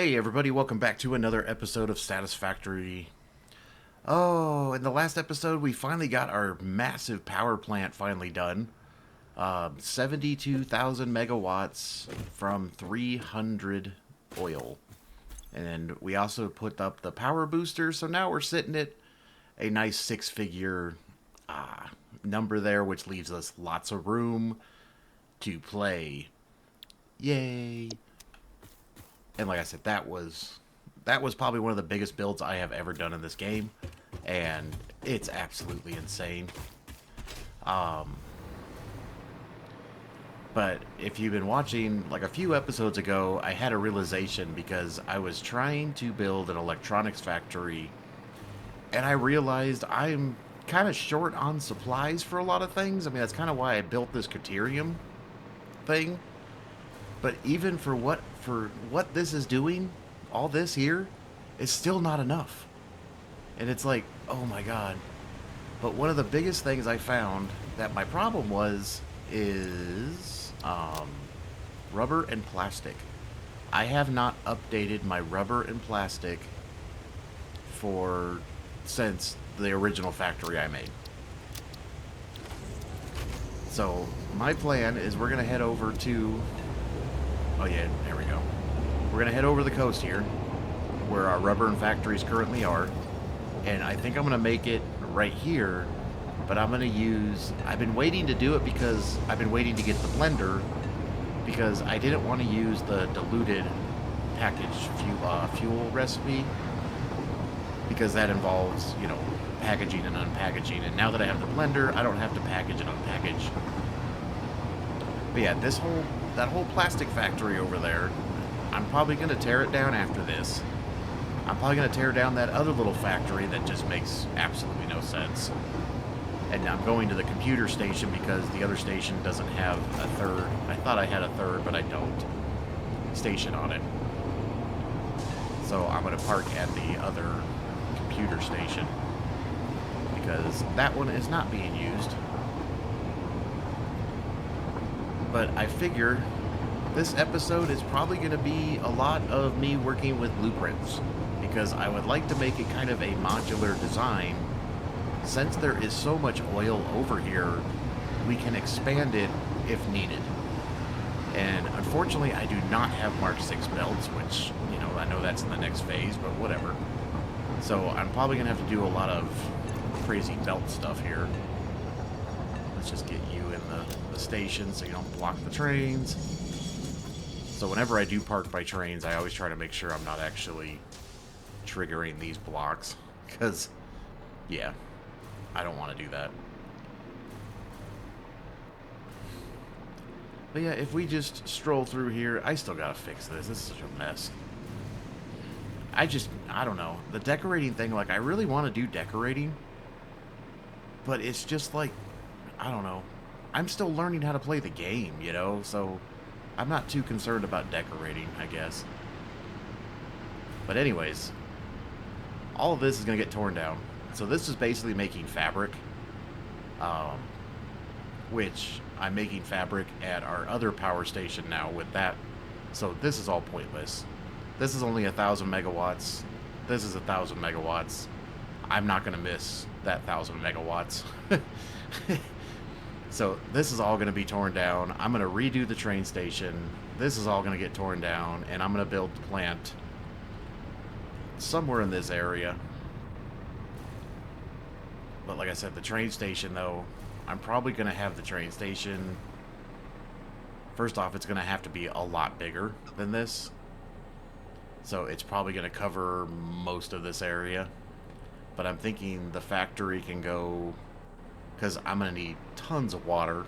Hey everybody, welcome back to another episode of Satisfactory. Oh, in the last episode we finally got our massive power plant finally done. 72,000 megawatts from 300 oil. And we also put up the power booster, so now we're sitting at a nice six-figure number there, which leaves us lots of room to play. Yay! And like I said, that was probably one of the biggest builds I have ever done in this game, and it's absolutely insane. But if you've been watching, like a few episodes ago, I had a realization because I was trying to build an electronics factory, and I realized I'm kind of short on supplies for a lot of things. I mean, that's kind of why I built this Caterium thing. But even for what this is doing, all this here is still not enough. And it's like, oh my god. But one of the biggest things I found that my problem was is rubber and plastic. I have not updated my rubber and plastic for since the original factory I made. So my plan is we're gonna head over to. Oh yeah, there we go. We're gonna head over the coast here, where our rubber and factories currently are, and I think I'm gonna make it right here. But I'm gonna use. I've been waiting to do it because I've been waiting to get the blender because I didn't want to use the diluted package fuel recipe because that involves packaging and unpackaging. And now that I have the blender, I don't have to package and unpackage. But yeah, that whole plastic factory over there, I'm probably going to tear it down after this. I'm probably going to tear down that other little factory that just makes absolutely no sense. And I'm going to the computer station because the other station doesn't have a third. I thought I had a third, but I don't. Station on it. So I'm going to park at the other computer station because that one is not being used. But I figure this episode is probably going to be a lot of me working with blueprints because I would like to make it kind of a modular design. Since there is so much oil over here, we can expand it if needed. And unfortunately, I do not have Mark 6 belts, which, I know that's in the next phase, but whatever. So I'm probably going to have to do a lot of crazy belt stuff here. Let's just get you in the station so you don't block the trains. So whenever I do park by trains, I always try to make sure I'm not actually triggering these blocks. Because, yeah, I don't want to do that. But yeah, if we just stroll through here, I still gotta fix this. This is such a mess. I don't know. The decorating thing, like, I really want to do decorating. But it's just like, I don't know. I'm still learning how to play the game, so I'm not too concerned about decorating, I guess. But anyways, all of this is going to get torn down. So this is basically making fabric, which I'm making fabric at our other power station now with that. So this is all pointless. This is only 1,000 megawatts. This is 1,000 megawatts. I'm not going to miss that 1,000 megawatts. So this is all going to be torn down. I'm going to redo the train station. This is all going to get torn down, and I'm going to build the plant somewhere in this area. But like I said, the train station, though, I'm probably going to have the train station. First off, it's going to have to be a lot bigger than this. So it's probably going to cover most of this area. But I'm thinking the factory can go, because I'm going to need tons of water.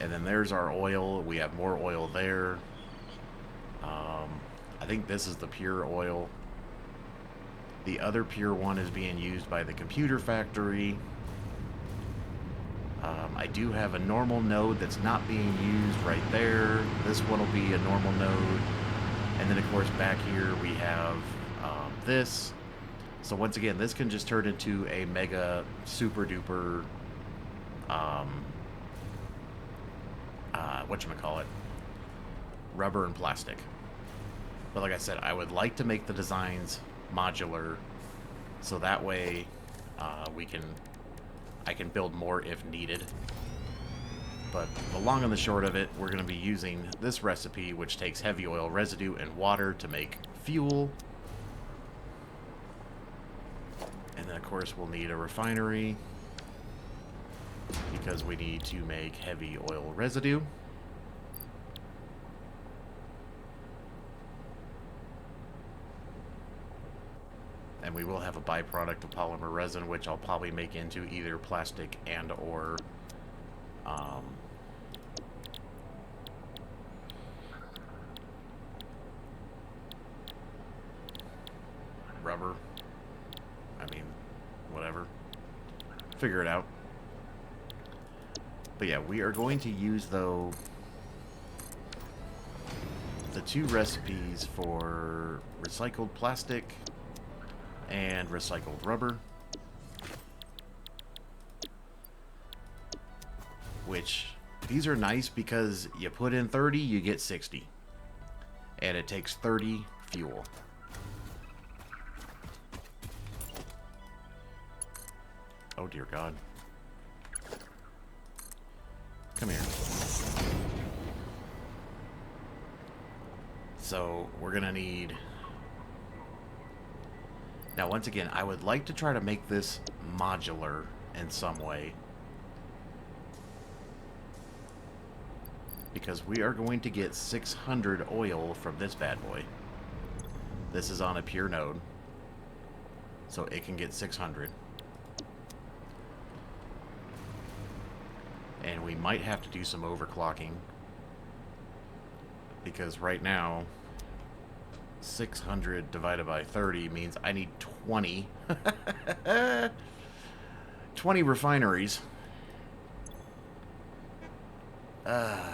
And then there's our oil. We have more oil there. I think this is the pure oil. The other pure one is being used by the computer factory. I do have a normal node that's not being used right there. This one will be a normal node. And then, of course, back here we have this. So once again, this can just turn into a mega super duper whatchamacallit, rubber and plastic. But like I said, I would like to make the designs modular, so that way I can build more if needed. But the long and the short of it, we're going to be using this recipe, which takes heavy oil residue and water to make fuel. And then, of course, we'll need a refinery, because we need to make heavy oil residue. And we will have a byproduct of polymer resin, which I'll probably make into either plastic and or rubber. I mean, whatever. Figure it out. But yeah, we are going to use, though, the two recipes for recycled plastic and recycled rubber, which these are nice because you put in 30, you get 60, and it takes 30 fuel. Oh dear God. Come here. So we're gonna need... Now, once again, I would like to try to make this modular in some way, because we are going to get 600 oil from this bad boy. This is on a pure node, so it can get 600. And we might have to do some overclocking, because right now 600 divided by 30 means I need 20 20 refineries. I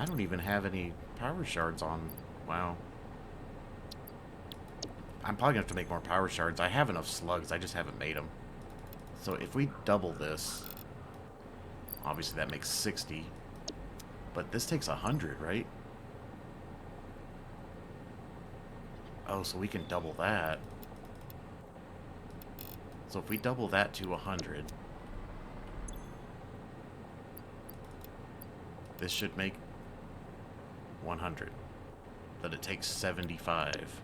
don't even have any power shards on. Wow. I'm probably gonna have to make more power shards. I have enough slugs, I just haven't made them. So if we double this, obviously that makes 60. But this takes 100, right? Oh, so we can double that. So if we double that to 100, this should make 100. But it takes 75.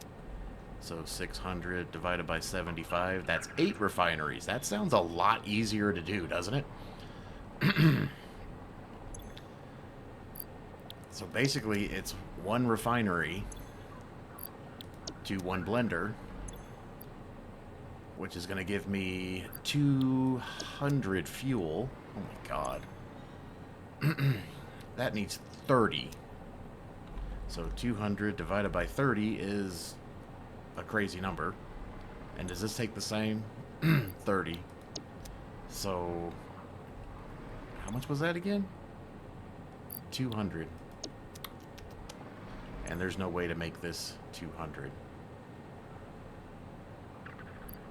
So 600 divided by 75, that's 8 refineries. That sounds a lot easier to do, doesn't it? So basically, it's 1 refinery to 1 blender, which is going to give me 200 fuel. Oh my God. That needs 30. So 200 divided by 30 is a crazy number. And does this take the same? 30. So how much was that again? 200. And there's no way to make this 200.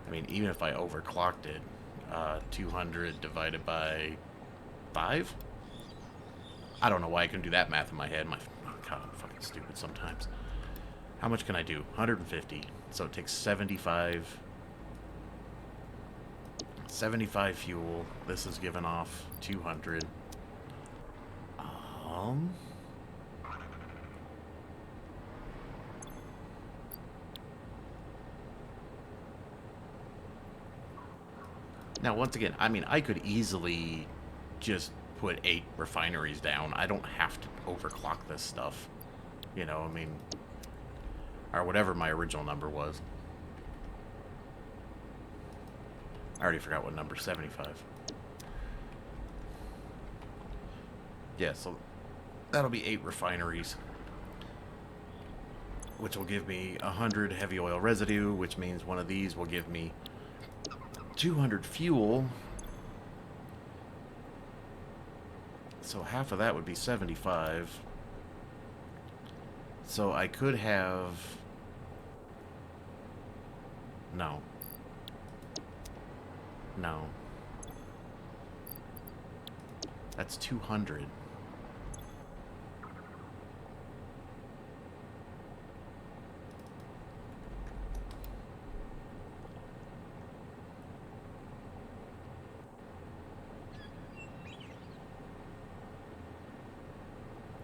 I mean, even if I overclocked it, 200 divided by 5? I don't know why I can do that math in my head. Oh God, I'm fucking stupid sometimes. How much can I do? 150. So it takes 75. 75 fuel. This is giving off 200. Now, once again, I mean, I could easily just put 8 refineries down. I don't have to overclock this stuff. You know, I mean, or whatever my original number was. I already forgot what number, 75. Yeah, so that'll be 8 refineries, which will give me 100 heavy oil residue, which means one of these will give me 200 fuel. So half of that would be 75. So I could have... No. No.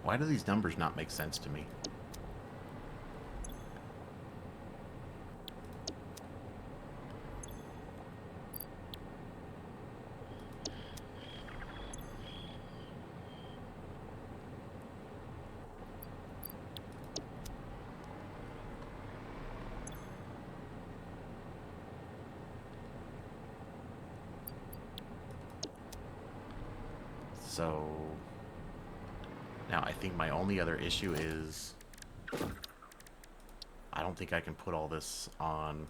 Why do these numbers not make sense to me? So now I think my only other issue is I don't think I can put all this on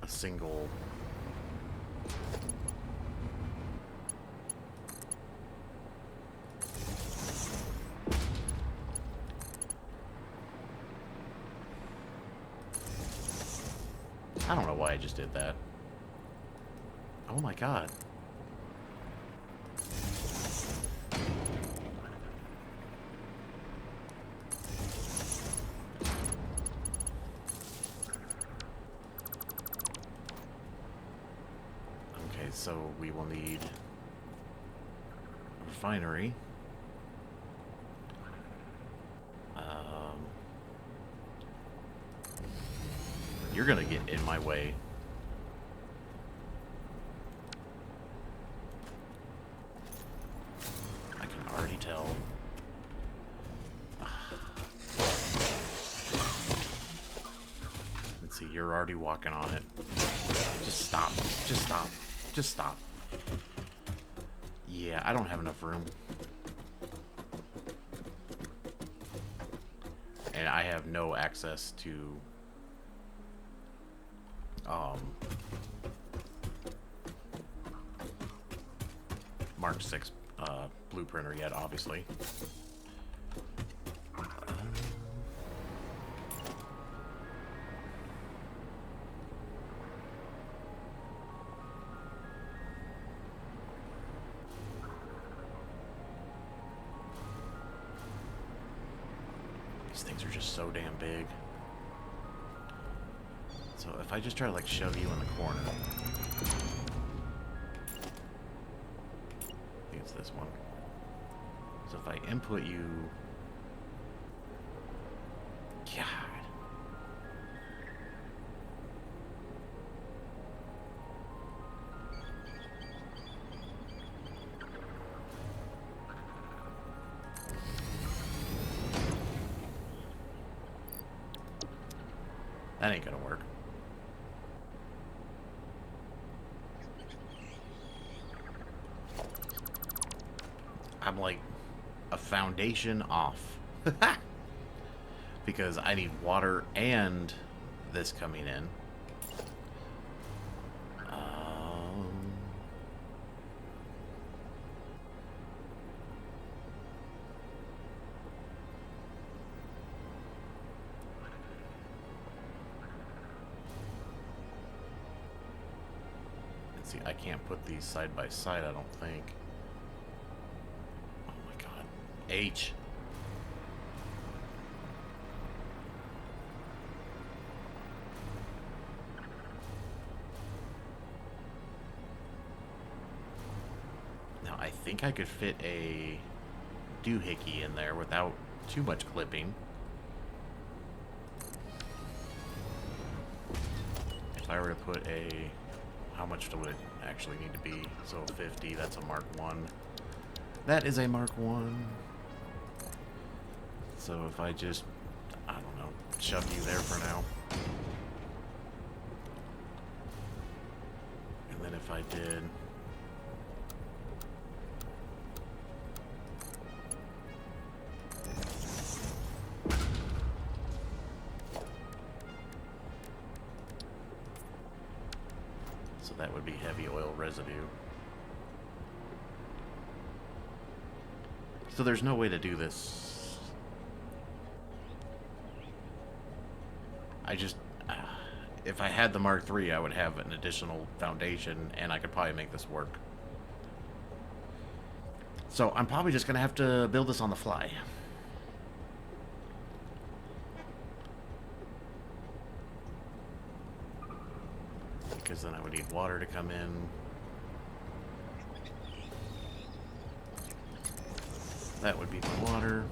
a single I don't know why I just did that. Oh my god. So we will need a refinery. You're gonna get in my way. I can already tell. Let's see, you're already walking on it. Just stop. Just stop. Just stop. Yeah, I don't have enough room. And I have no access to Mark 6 blueprinter yet, obviously. These things are just so damn big. So if I just try to like shove you in the corner. I think it's this one. So if I input you... God. That ain't gonna work. I'm like a foundation off. Because I need water and this coming in. See, I can't put these side by side, I don't think. Oh my god. H. Now, I think I could fit a doohickey in there without too much clipping. If I were to put a... How much would it actually need to be? So 50, that's a Mark 1. That is a Mark 1. So if I just, I don't know, shove you there for now. And then if I did... That would be heavy oil residue. So there's no way to do this. I just... if I had the Mark III, I would have an additional foundation, and I could probably make this work. So I'm probably just going to have to build this on the fly. Because then I would need water to come in. That would be the water.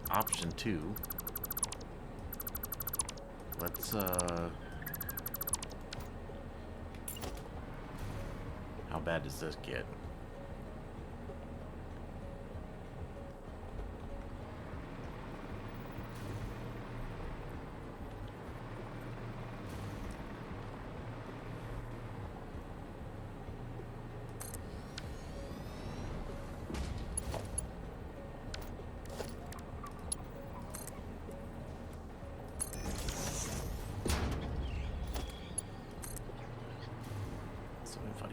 Option 2. Let's, how bad does this get?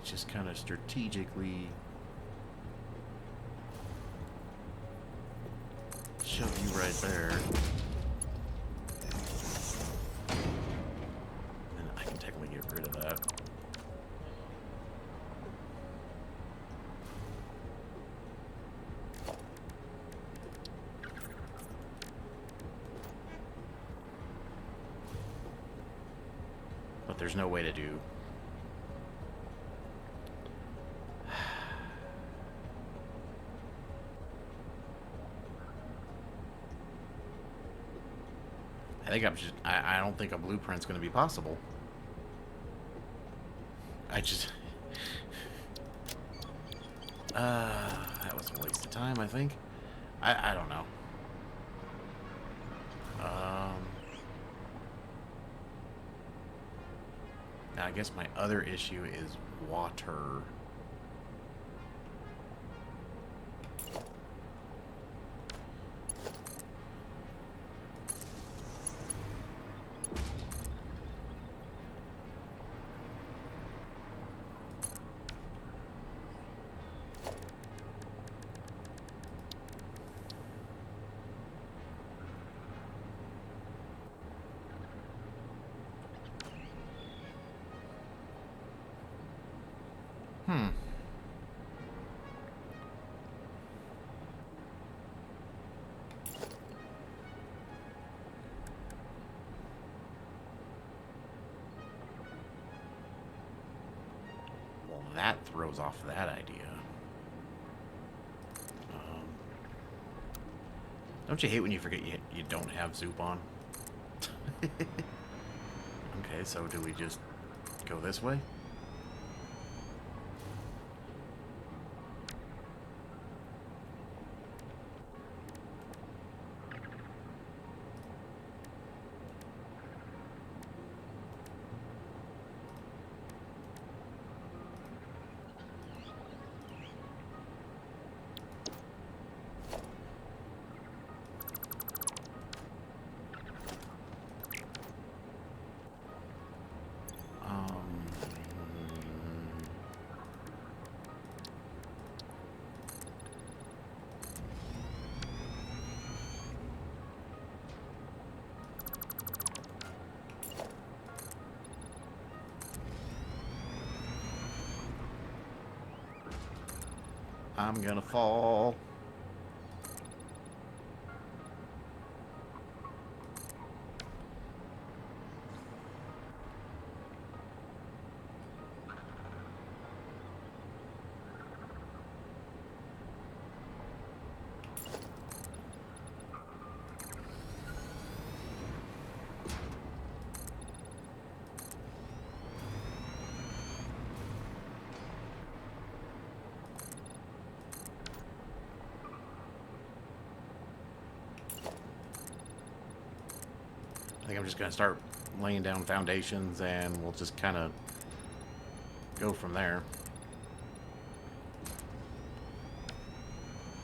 Just kind of strategically shove you right there. And I can technically get rid of that. But there's no way to do. I don't think a blueprint's going to be possible. That was a waste of time, I think. I don't know. Now I guess my other issue is water. Well, that throws off that idea. Don't you hate when you forget you don't have soup on? Okay, so do we just go this way? I'm gonna fall. I think I'm just going to start laying down foundations and we'll just kind of go from there.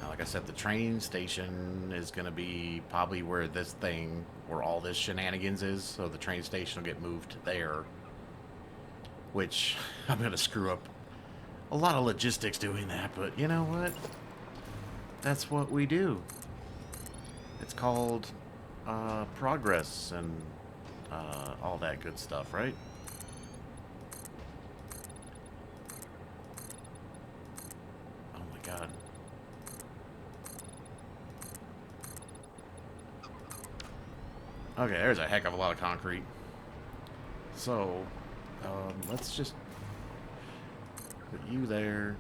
Now, like I said, the train station is going to be probably where where all this shenanigans is. So the train station will get moved there, which I'm going to screw up a lot of logistics doing that. But you know what? That's what we do. It's called progress and all that good stuff, right? Oh my god. Okay, there's a heck of a lot of concrete. So, let's just put you there.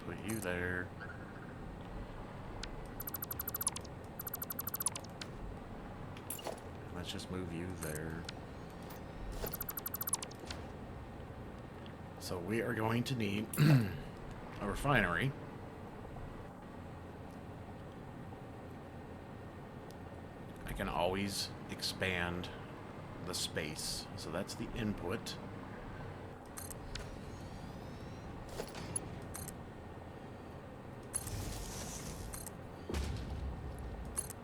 Put you there. Let's just move you there. So we are going to need a refinery. I can always expand the space. So that's the input.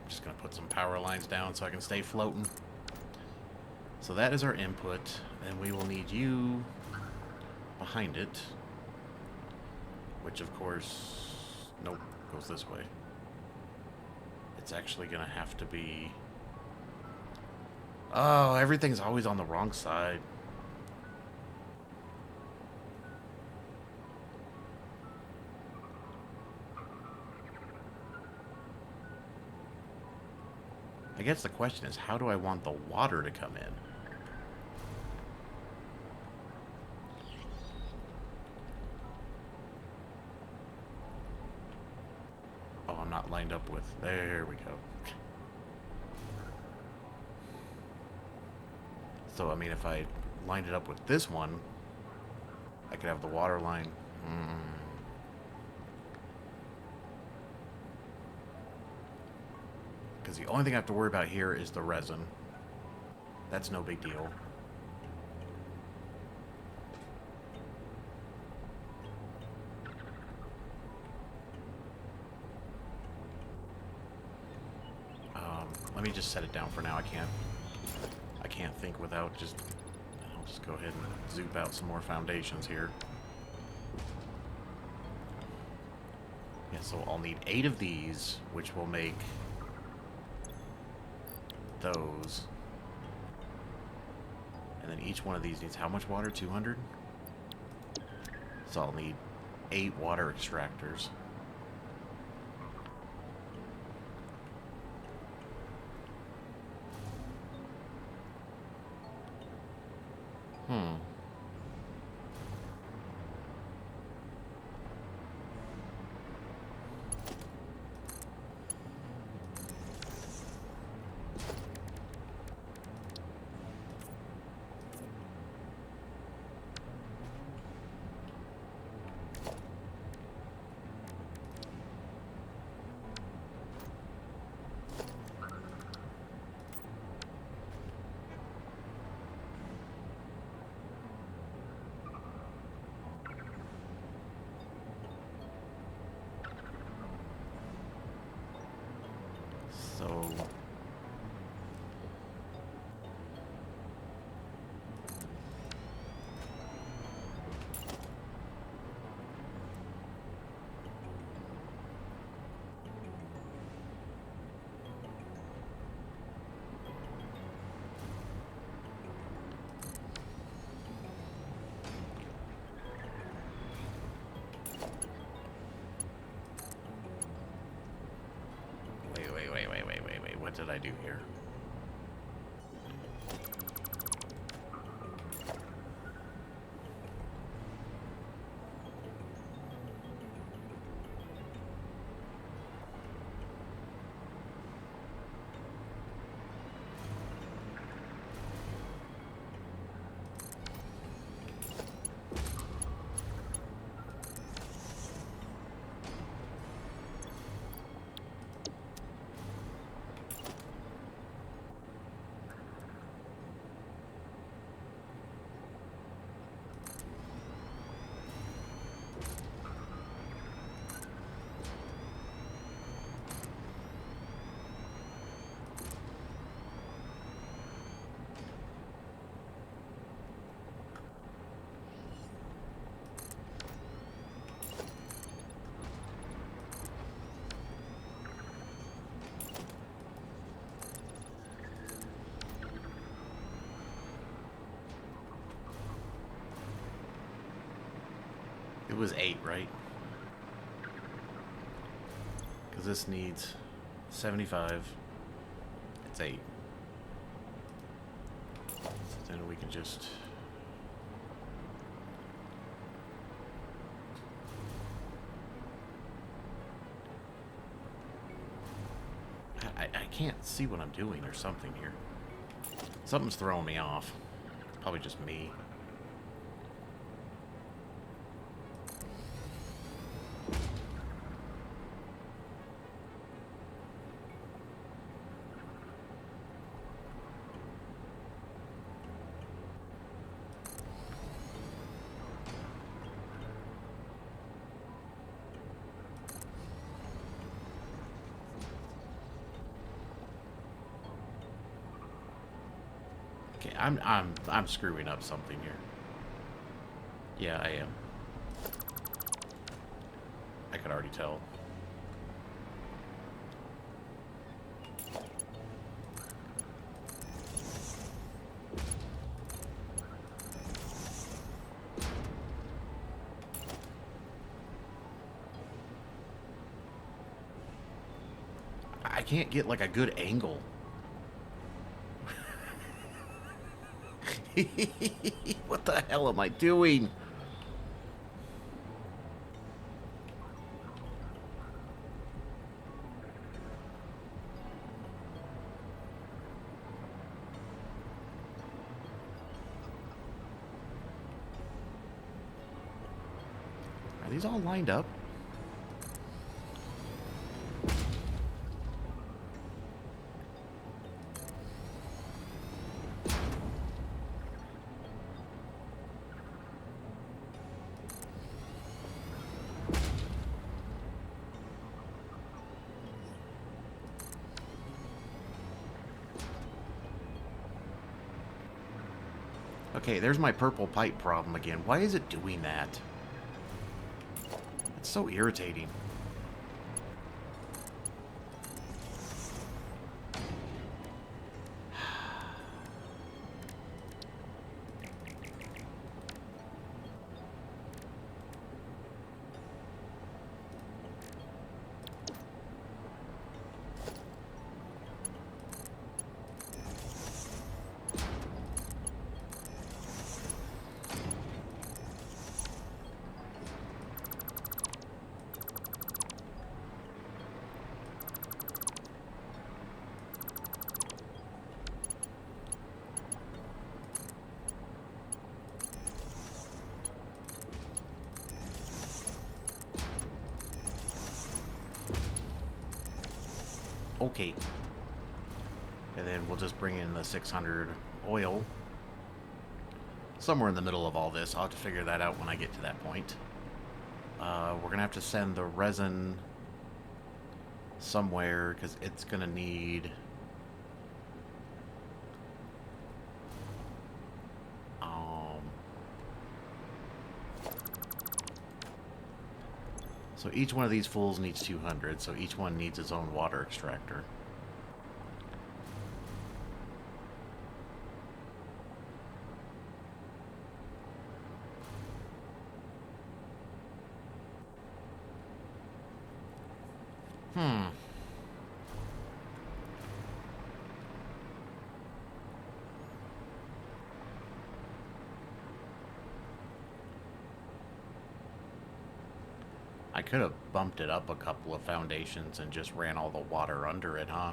Just going to put some power lines down so I can stay floating. So that is our input. And we will need you behind it. Which, of course... Nope, goes this way. It's actually going to have to be... Oh, everything's always on the wrong side. I guess the question is, how do I want the water to come in? Oh, I'm not lined up with... There we go. So, I mean, if I lined it up with this one, I could have the water line. Because the only thing I have to worry about here is the resin. That's no big deal. Let me just set it down for now. I can't think without just... I'll just go ahead and zoop out some more foundations here. Yeah, so I'll need 8 of these, which will make those. And then each one of these needs how much water? 200? So I'll need 8 water extractors. So... Wait, what did I do here? It was 8, right? Because this needs 75. It's 8. then we can just... I can't see what I'm doing or something here. Something's throwing me off. Probably just me. Okay, I'm screwing up something here. Yeah, I am. I could already tell. I can't get like a good angle. What the hell am I doing? Are these all lined up? Okay, there's my purple pipe problem again. Why is it doing that? It's so irritating. Okay. And then we'll just bring in the 600 oil. Somewhere in the middle of all this. I'll have to figure that out when I get to that point. We're going to have to send the resin somewhere because it's going to need... So each one of these fools needs 200, so each one needs its own water extractor. I could have bumped it up a couple of foundations and just ran all the water under it, huh?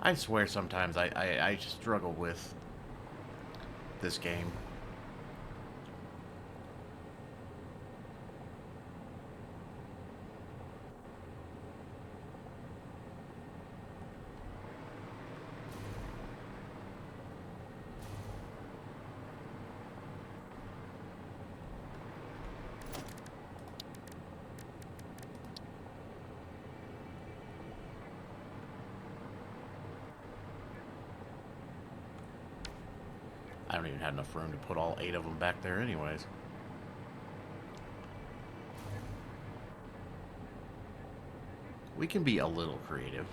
I swear sometimes I struggle with this game. I don't even have enough room to put all 8 of them back there anyways. We can be a little creative.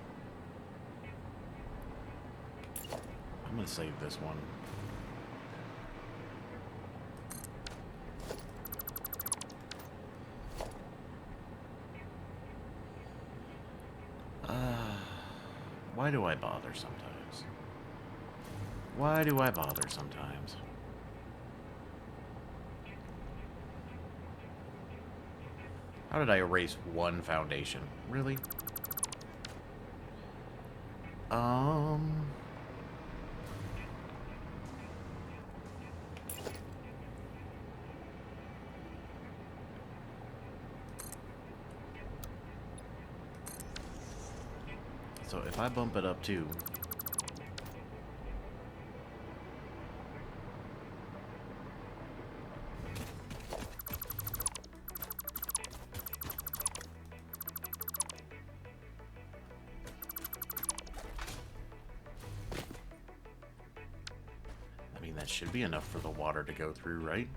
I'm going to save this one. Why do I bother sometimes? Why do I bother sometimes? How did I erase one foundation? Really? So if I bump it up too... I mean, that should be enough for the water to go through, right?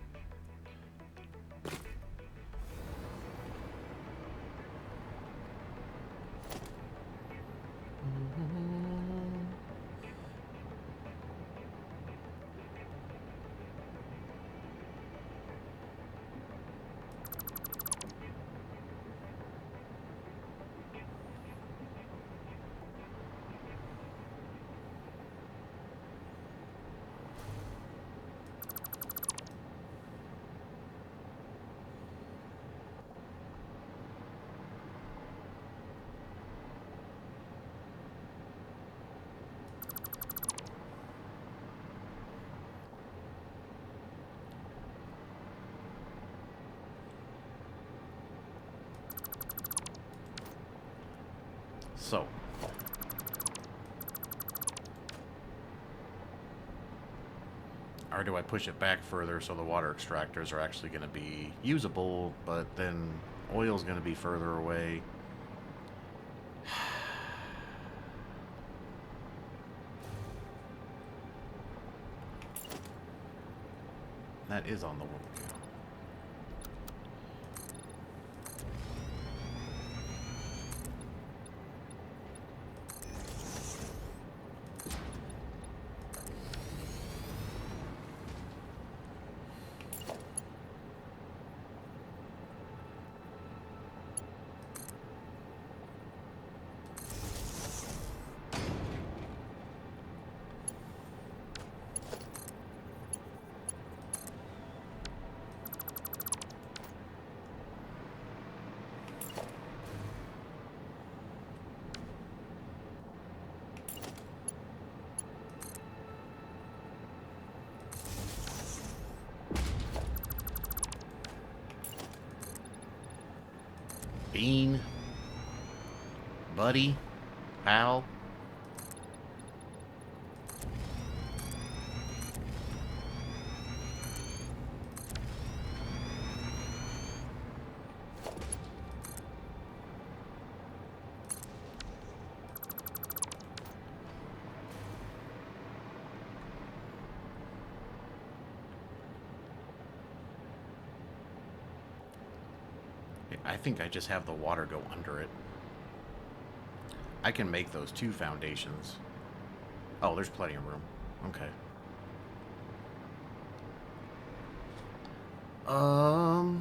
So, or do I push it back further so the water extractors are actually going to be usable, but then oil's going to be further away? That is on the wall. Bean, buddy, pal. I think I just have the water go under it. I can make those two foundations. Oh, there's plenty of room. Okay. Of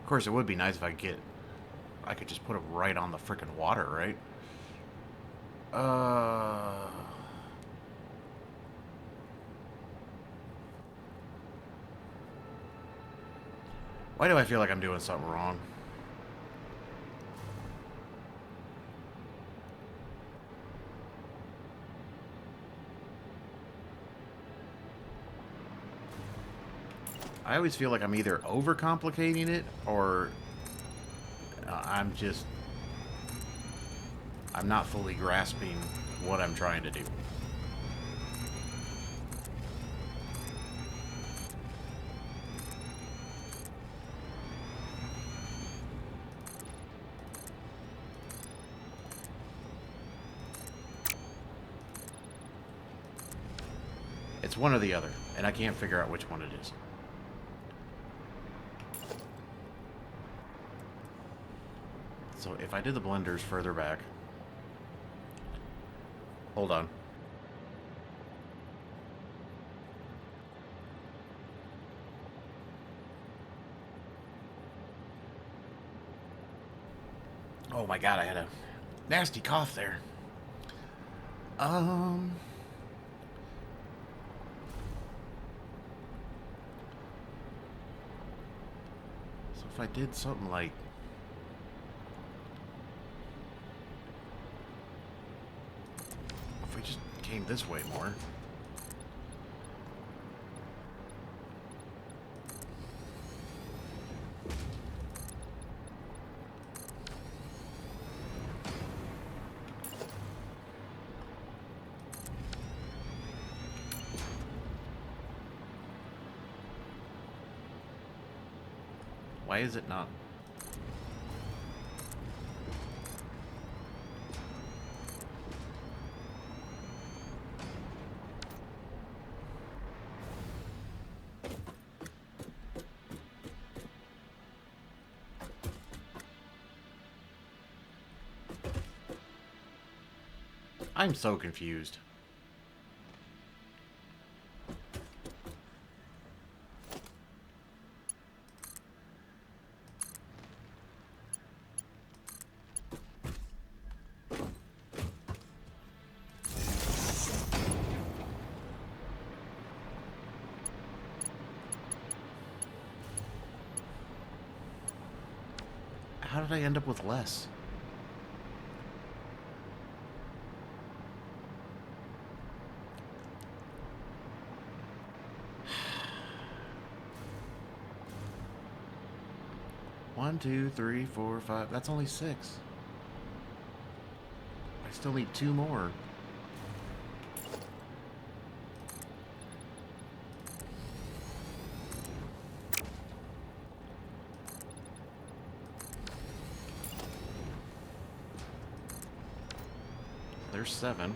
course, it would be nice if I could just put them right on the frickin' water, right? Why do I feel like I'm doing something wrong? I always feel like I'm either overcomplicating it or I'm not fully grasping what I'm trying to do. It's one or the other, and I can't figure out which one it is. So if I did the blenders further back... Hold on. Oh my god, I had a nasty cough there. Um. So if I did something like... If we just came this way more... Why is it not? I'm so confused. How did I end up with less? One, two, three, four, five. That's only 6. I still need 2 more. There's 7.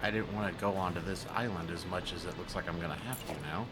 I didn't want to go onto this island as much as it looks like I'm going to have to now.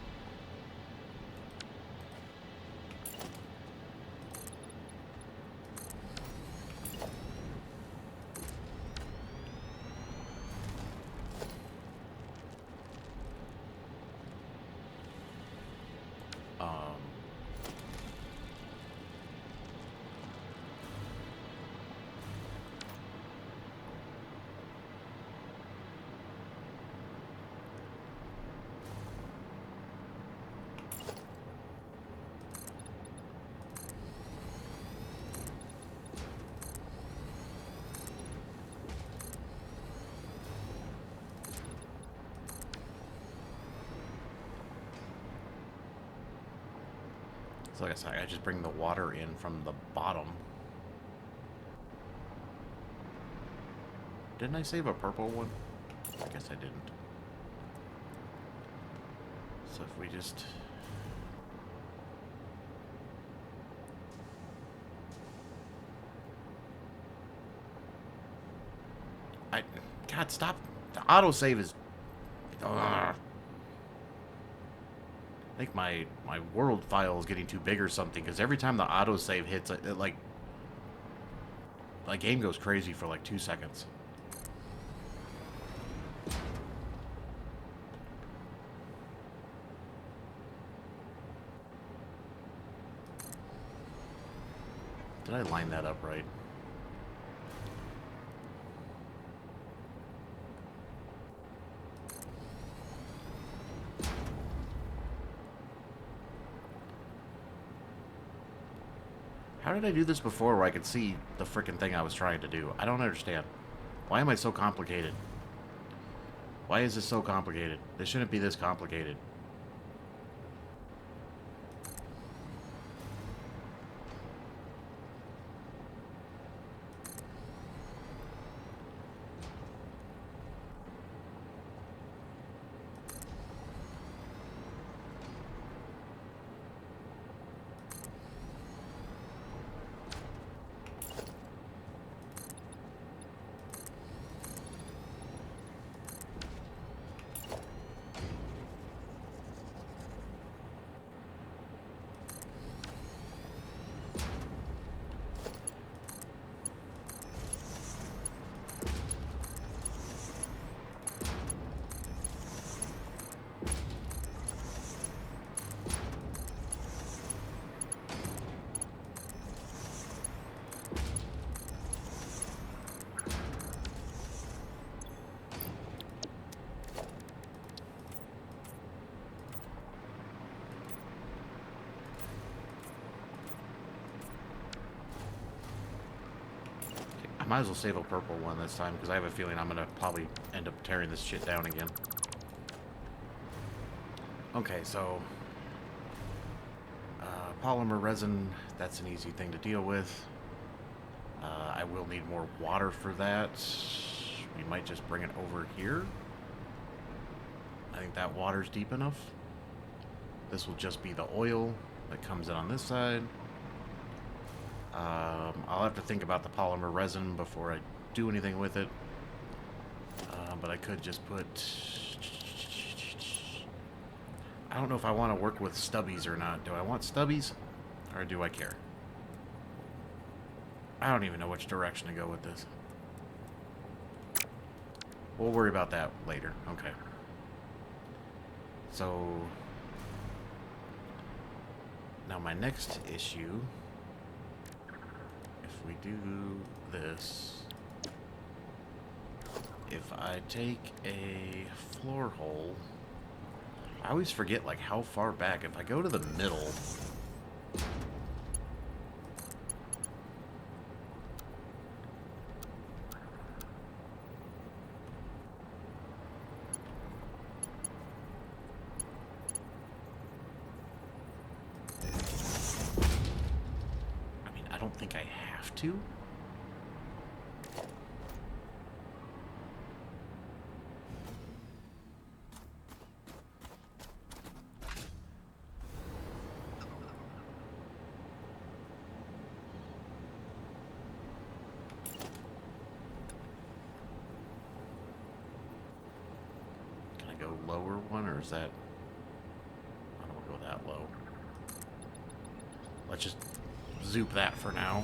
So like I said, I just bring the water in from the bottom. Didn't I save a purple one? I guess I didn't. So if we just... God, stop. The autosave is... Ugh. I think my world file is getting too big or something, because every time the autosave hits, it like... My game goes crazy for like 2 seconds. Did I line that up right? How did I do this before where I could see the frickin' thing I was trying to do? I don't understand. Why am I so complicated? Why is this so complicated? This shouldn't be this complicated. might as well save a purple one this time, because I have a feeling I'm going to probably end up tearing this shit down again. Okay, so... polymer resin, that's an easy thing to deal with. I will need more water for that. We might just bring it over here. I think that water's deep enough. This will just be the oil that comes in on this side. I'll have to think about the polymer resin before I do anything with it. But I could just put... I don't know if I want to work with stubbies or not. Do I want stubbies? Or do I care? I don't even know which direction to go with this. We'll worry about that later. Okay. So... now my next issue... if we do this... if I take a floor hole... I always forget, like, how far back. If I go to the middle... I mean, I don't think I have to. Lower one, or is that... I don't want to go that low. Let's just zoop that for now.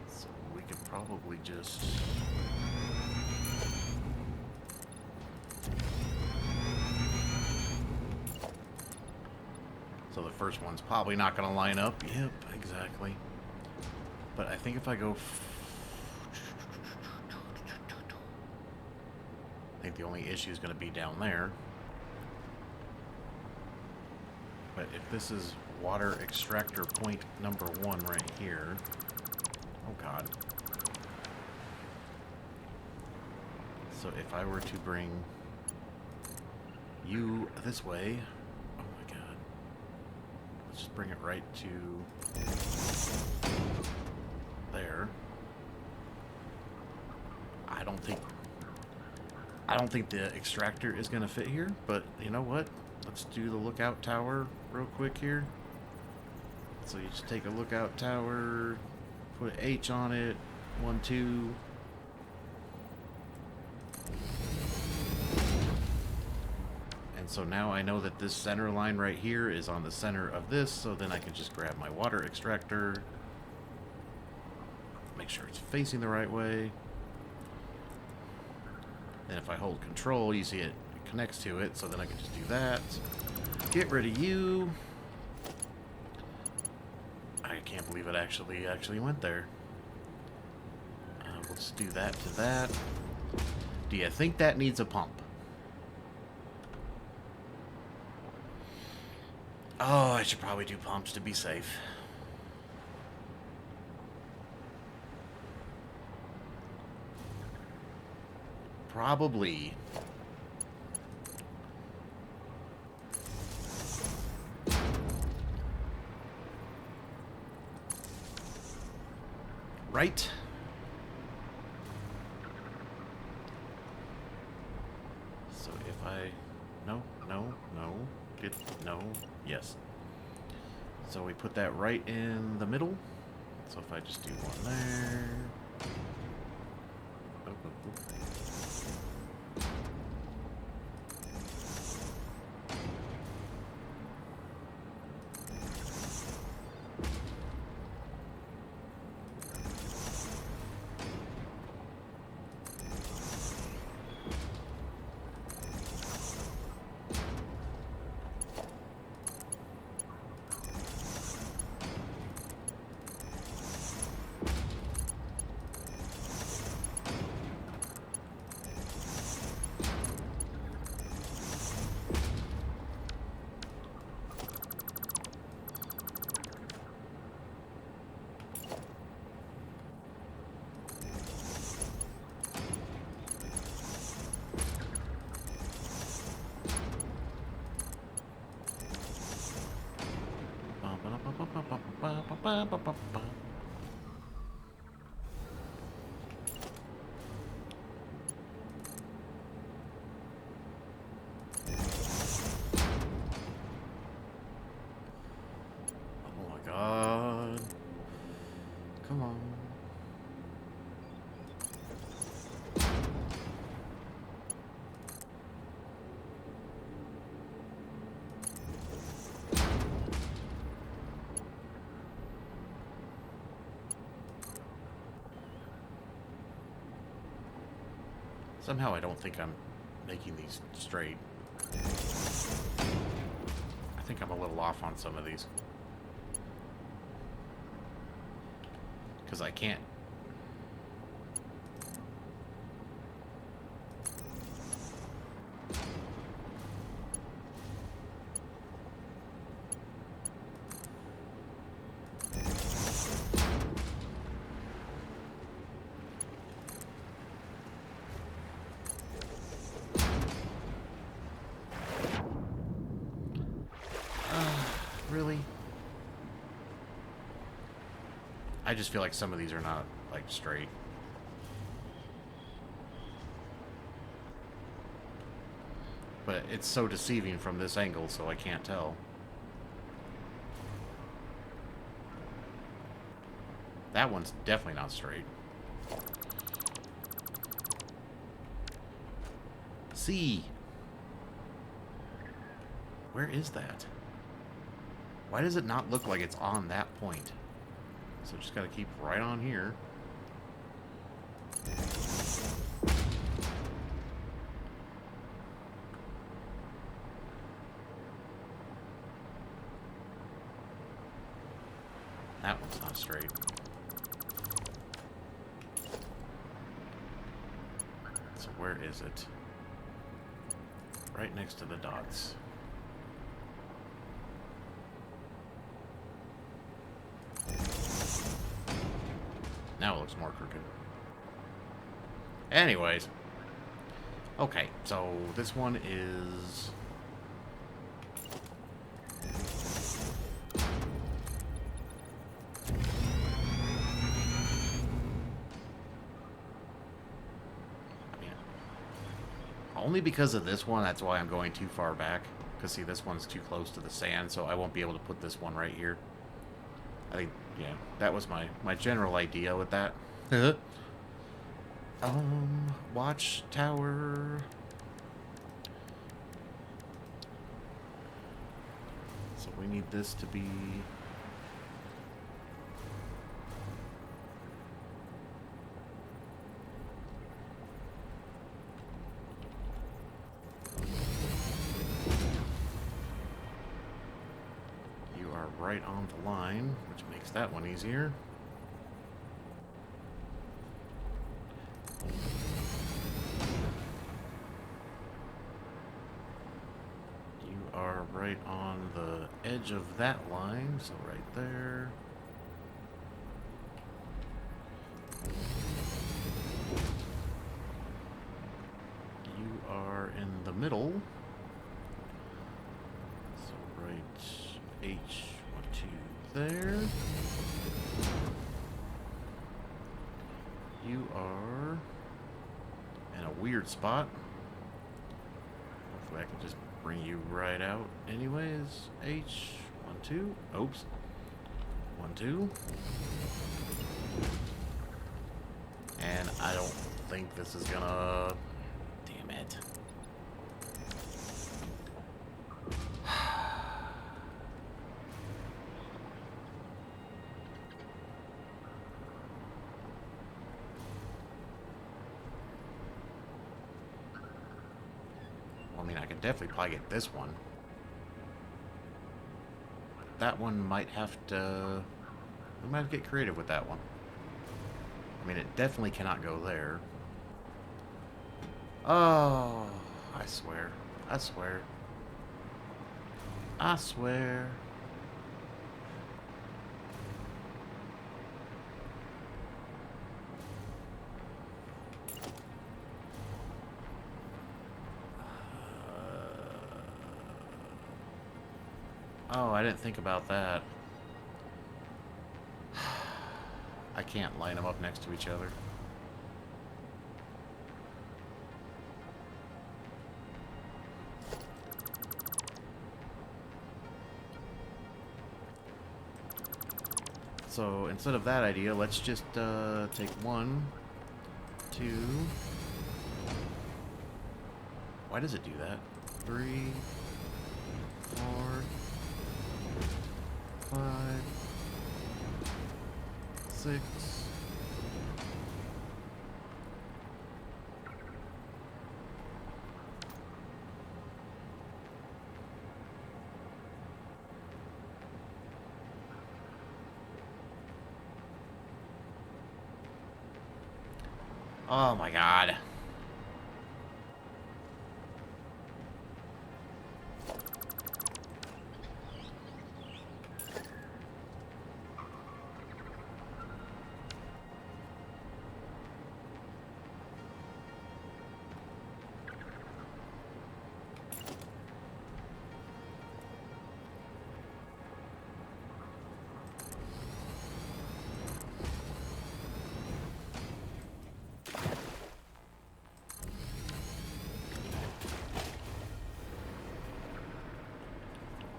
So we could probably just... so the first one's probably not going to line up. Yep, exactly. But I think if I go... I think the only issue is going to be down there. But if this is water extractor point number 1 right here... oh god. So if I were to bring you this way... let's just bring it right to there. I don't think the extractor is going to fit here, but you know what? Let's do the lookout tower real quick here. So you just take a lookout tower, put H on it, 1, 2. And so now I know that this center line right here is on the center of this, so then I can just grab my water extractor, make sure it's facing the right way. And if I hold control, you see it connects to it, so then I can just do that. Get rid of you. I can't believe it actually went there. We'll just do that to that. Do you think that needs a pump? Oh, I should probably do pumps to be safe. Probably. Right? So if I... no. Yes. So we put that right in the middle. So if I just do one there... Ba, ba, ba, ba. Oh my god. Come on. Somehow I don't think I'm making these straight. I think I'm a little off on some of these. Because I can't. Really? I just feel like some of these are not, like, straight. But it's so deceiving from this angle, so I can't tell. That one's definitely not straight. C. Where is that? Why does it not look like it's on that point? So just gotta keep right on here. That one's not straight. So where is it? Right next to the dots. Now it looks more crooked. Anyways. Okay, so this one is... only because of this one, that's why I'm going too far back. Because, see, this one's too close to the sand, so I won't be able to put this one right here. I think, yeah, that was my general idea with that. Watchtower. So we need this to be... right on the line, which makes that one easier. You are right on the edge of that line, so right there. You are in the middle, so right H. There. You are in a weird spot. Hopefully I can just bring you right out anyways. H, 1, 2. Oops. 1, 2. And I don't think this is gonna... Damn it. I mean, I could definitely probably get this one. That one might have to... We might get creative with that one. I mean, it definitely cannot go there. Oh, I swear. I swear. I swear. Oh, I didn't think about that. I can't line them up next to each other. So instead of that idea, let's just take 1, 2. Why does it do that? 3, 4, 5, 6. Oh my god.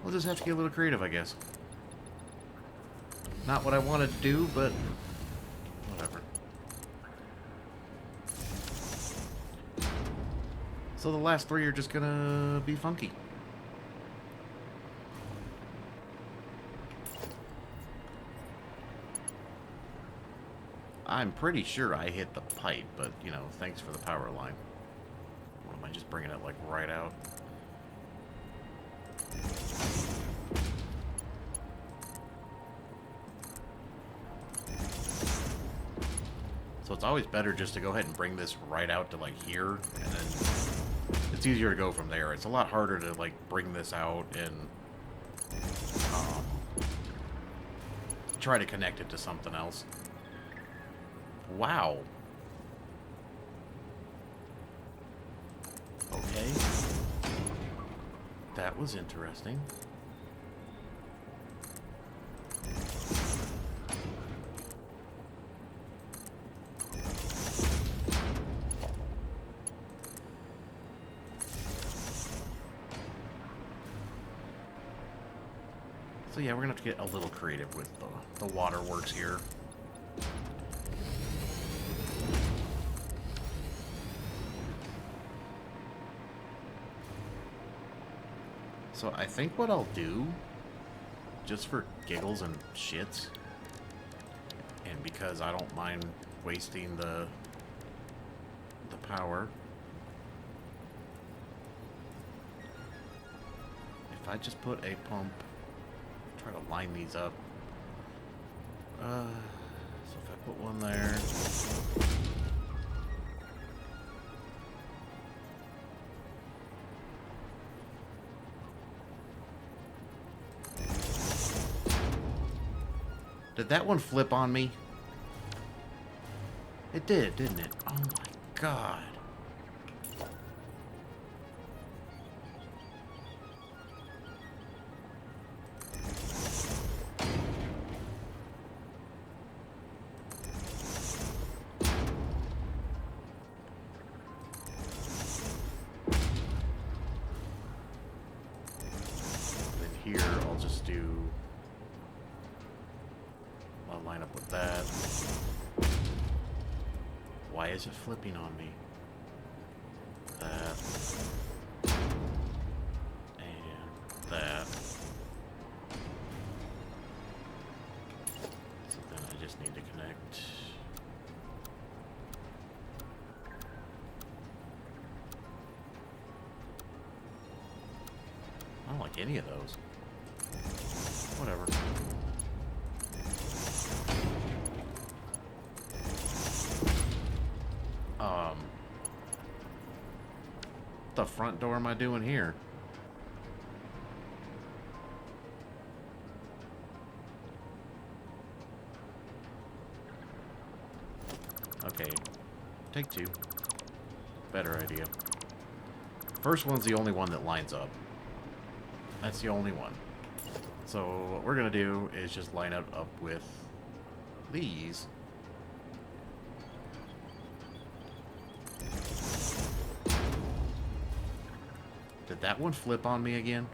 We'll just have to get a little creative, I guess. Not what I wanted to do, but whatever. So the last 3 are just gonna be funky. I'm pretty sure I hit the pipe, but, you know, thanks for the power line. Or am I just bringing it, like, right out? So it's always better just to go ahead and bring this right out to, like, here, and then it's easier to go from there. It's a lot harder to, like, bring this out and try to connect it to something else. Wow. Okay. That was interesting. So yeah, we're gonna have to get a little creative with the waterworks here. So I think what I'll do, just for giggles and shits, and because I don't mind wasting the power, if I just put a pump, try to line these up. So if I put one there. Did that one flip on me? It did, didn't it? Oh my god. Then here, I'll just do... I'll line up with that. Why is it flipping on me? That. And that. So then I just need to connect. I don't like any of those. Whatever. What the front door am I doing here? Okay, take 2. Better idea. First one's the only one that lines up. That's the only one. So what we're gonna do is just line it up with these Did that one flip on me again?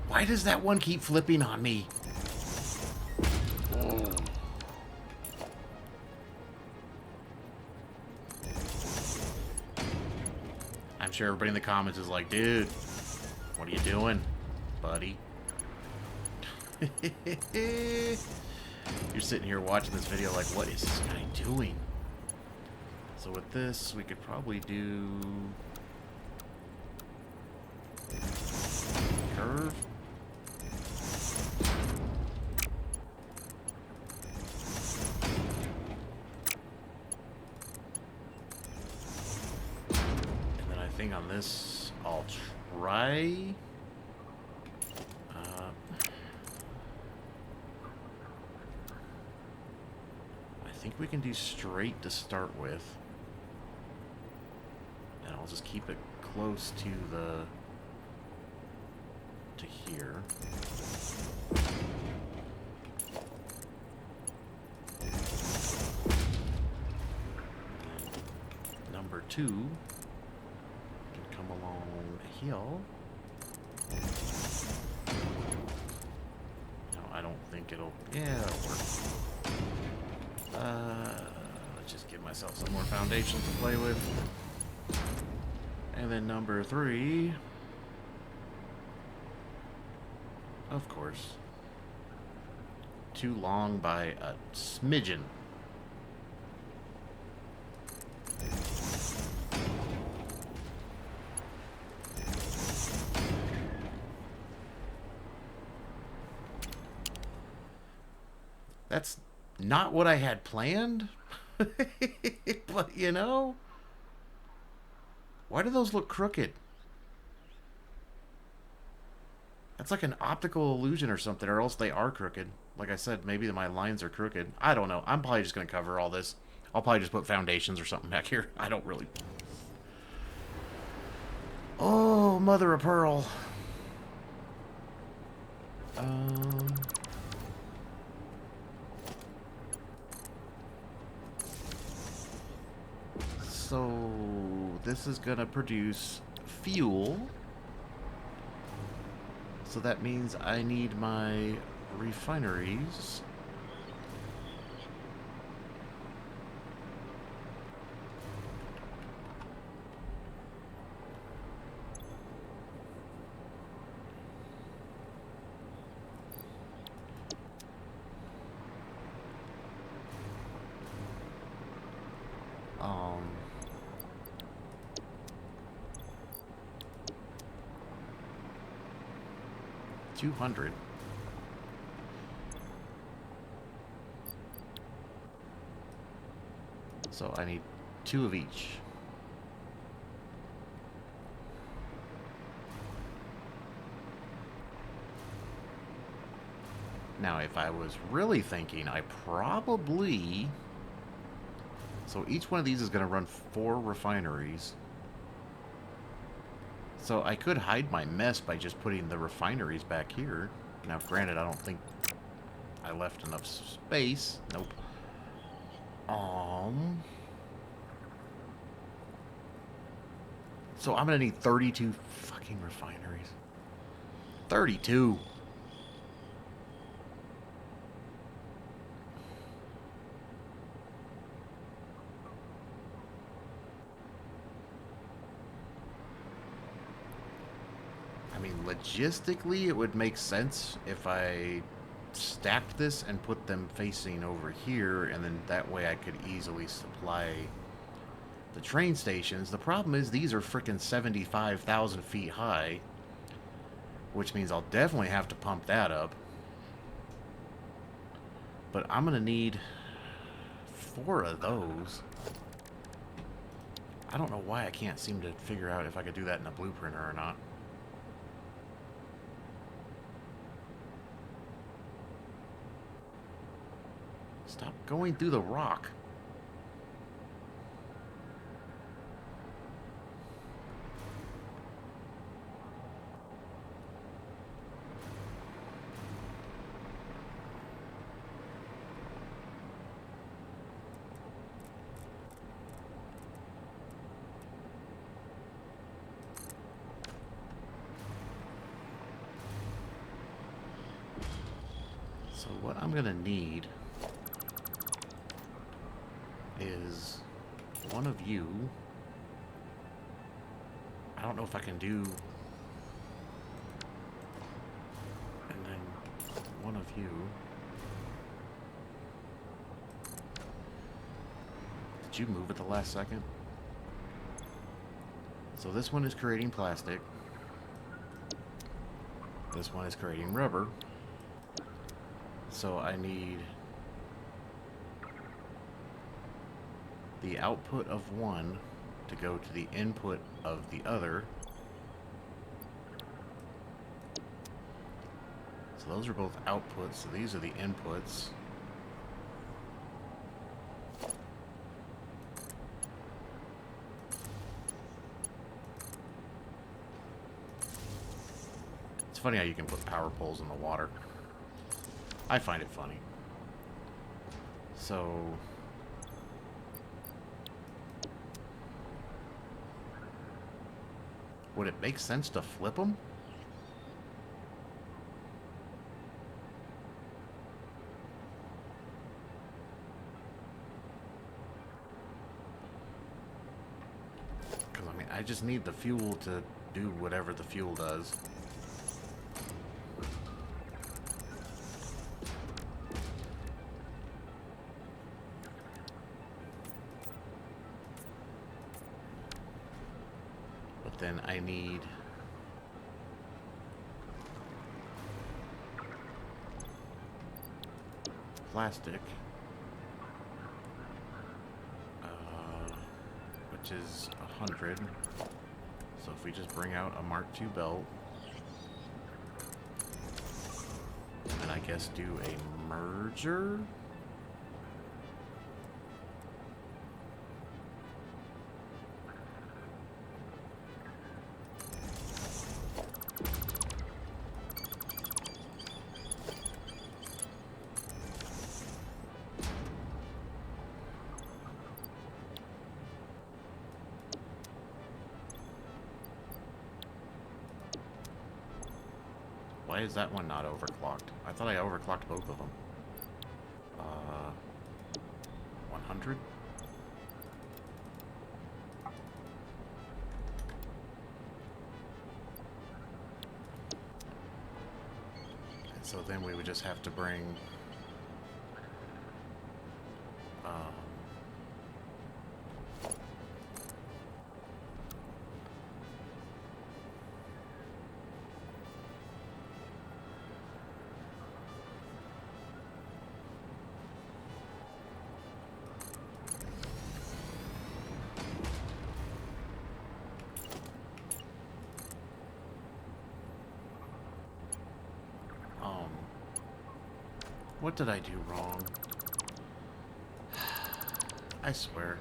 Why does that one keep flipping on me? I'm sure everybody in the comments is like, dude, what are you doing, buddy? You're sitting here watching this video like, what is this guy doing? So with this, we could probably do curve. And then I think on this, I'll try. I think we can do straight to start with. And I'll just keep it close to here. And number 2 can come along here. No, I don't think it'll... Yeah, it'll work. Let's just give myself some more foundation to play with. And then number 3... Of course. Too long by a smidgen. That's not what I had planned. But, you know, why do those look crooked? That's like an optical illusion or something, or else they are crooked. Like I said, maybe my lines are crooked. I don't know. I'm probably just going to cover all this. I'll probably just put foundations or something back here. I don't really... Oh, mother of pearl. So, this is going to produce fuel. So that means I need my refineries. $200. So I need 2 of each. Now, if I was really thinking, I probably... So each one of these is going to run 4 refineries. So I could hide my mess by just putting the refineries back here. Now, granted, I don't think I left enough space. Nope. So I'm going to need 32 fucking refineries. 32. I mean, logistically, it would make sense if I stacked this and put them facing over here, and then that way I could easily supply the train stations. The problem is these are frickin' 75,000 feet high, which means I'll definitely have to pump that up. But I'm gonna need 4 of those. I don't know why I can't seem to figure out if I could do that in a blueprinter or not. Stop going through the rock. So what I'm gonna need is one of you. I don't know if I can do, and then one of you. Did you move at the last second? So this one is creating plastic. This one is creating rubber. So I need the output of one to go to the input of the other. So those are both outputs, so these are the inputs. It's funny how you can put power poles in the water. I find it funny. So would it make sense to flip them? Because, I mean, I just need the fuel to do whatever the fuel does. Then I need plastic, which is 100. So if we just bring out a Mark II belt, and I guess do a merger. Why is that one not overclocked? I thought I overclocked both of them. 100? And so then we would just have to bring what did I do wrong? I swear.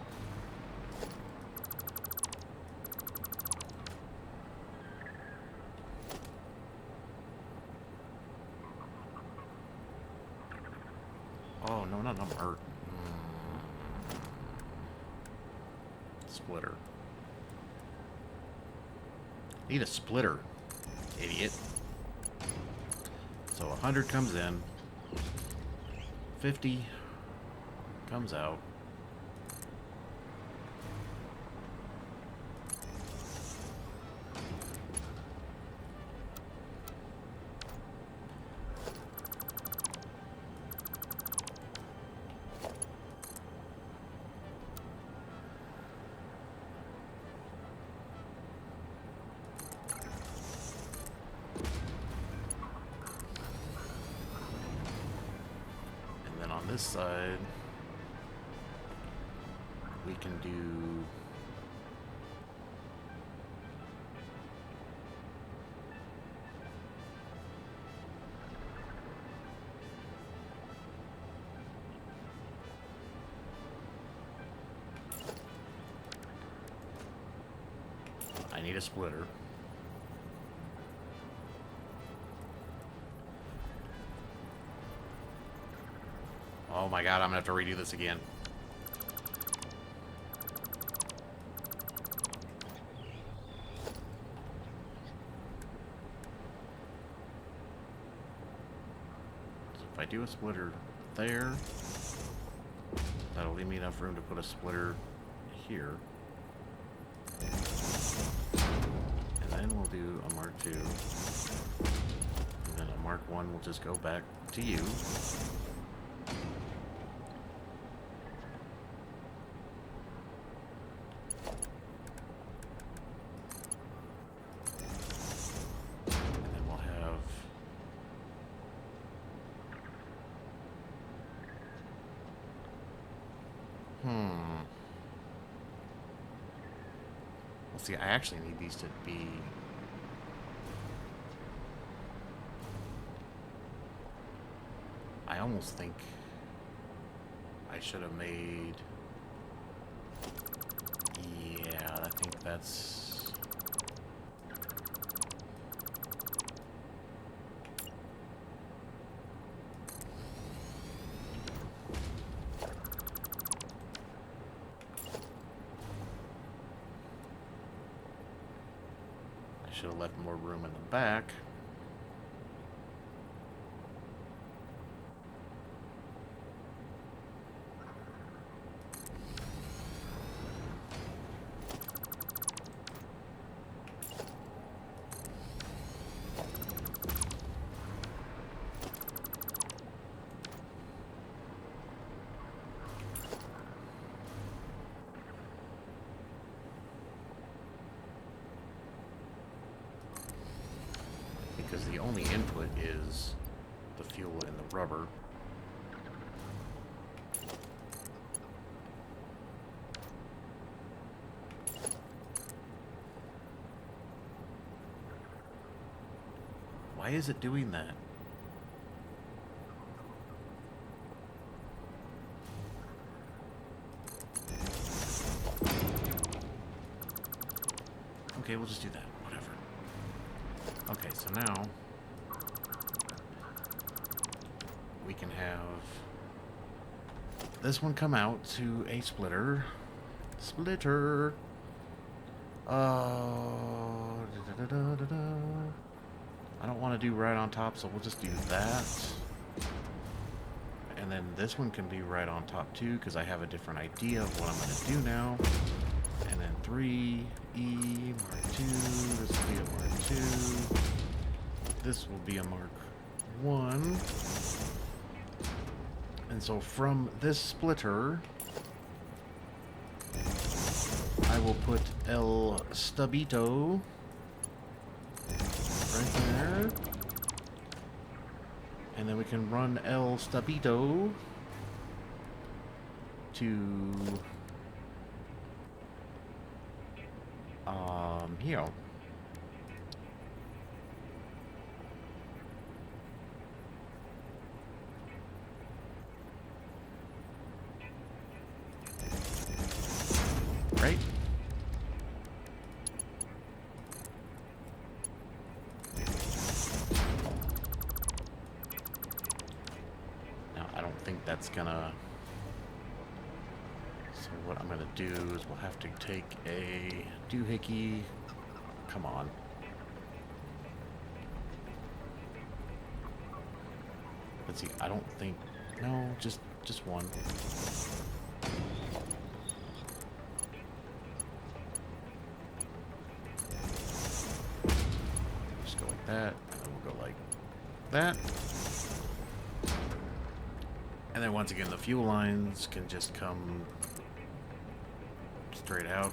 Oh, no, not number. Splitter. Need a splitter, idiot. So 100 comes in. 50 comes out. This side, we can do need a splitter. Oh my god, I'm gonna have to redo this again. So if I do a splitter there, that'll leave me enough room to put a splitter here. And then we'll do a Mark II. And then a Mark I will just go back to you. And then we'll have... Well, see, I actually need these to be... I almost think I should have made... Yeah, I think that's... I should have left more room in the back. Because the only input is the fuel and the rubber. Why is it doing that? Okay, we'll just do that. Whatever. Okay, so now we can have this one come out to a splitter. Splitter. I don't want to do right on top, so we'll just do that. And then this one can be right on top too, because I have a different idea of what I'm going to do now. And then 3, E, Mark II, this will be a Mark II. This will be a Mark I. And so from this splitter, I will put El Stubito right there. And then we can run El Stubito to here. Right? Now, I don't think that's gonna... So what I'm gonna do is we'll have to take a doohickey. Come on. Let's see, I don't think... No, just one. Just go like that, and then we'll go like that. And then once again, the fuel lines can just come straight out.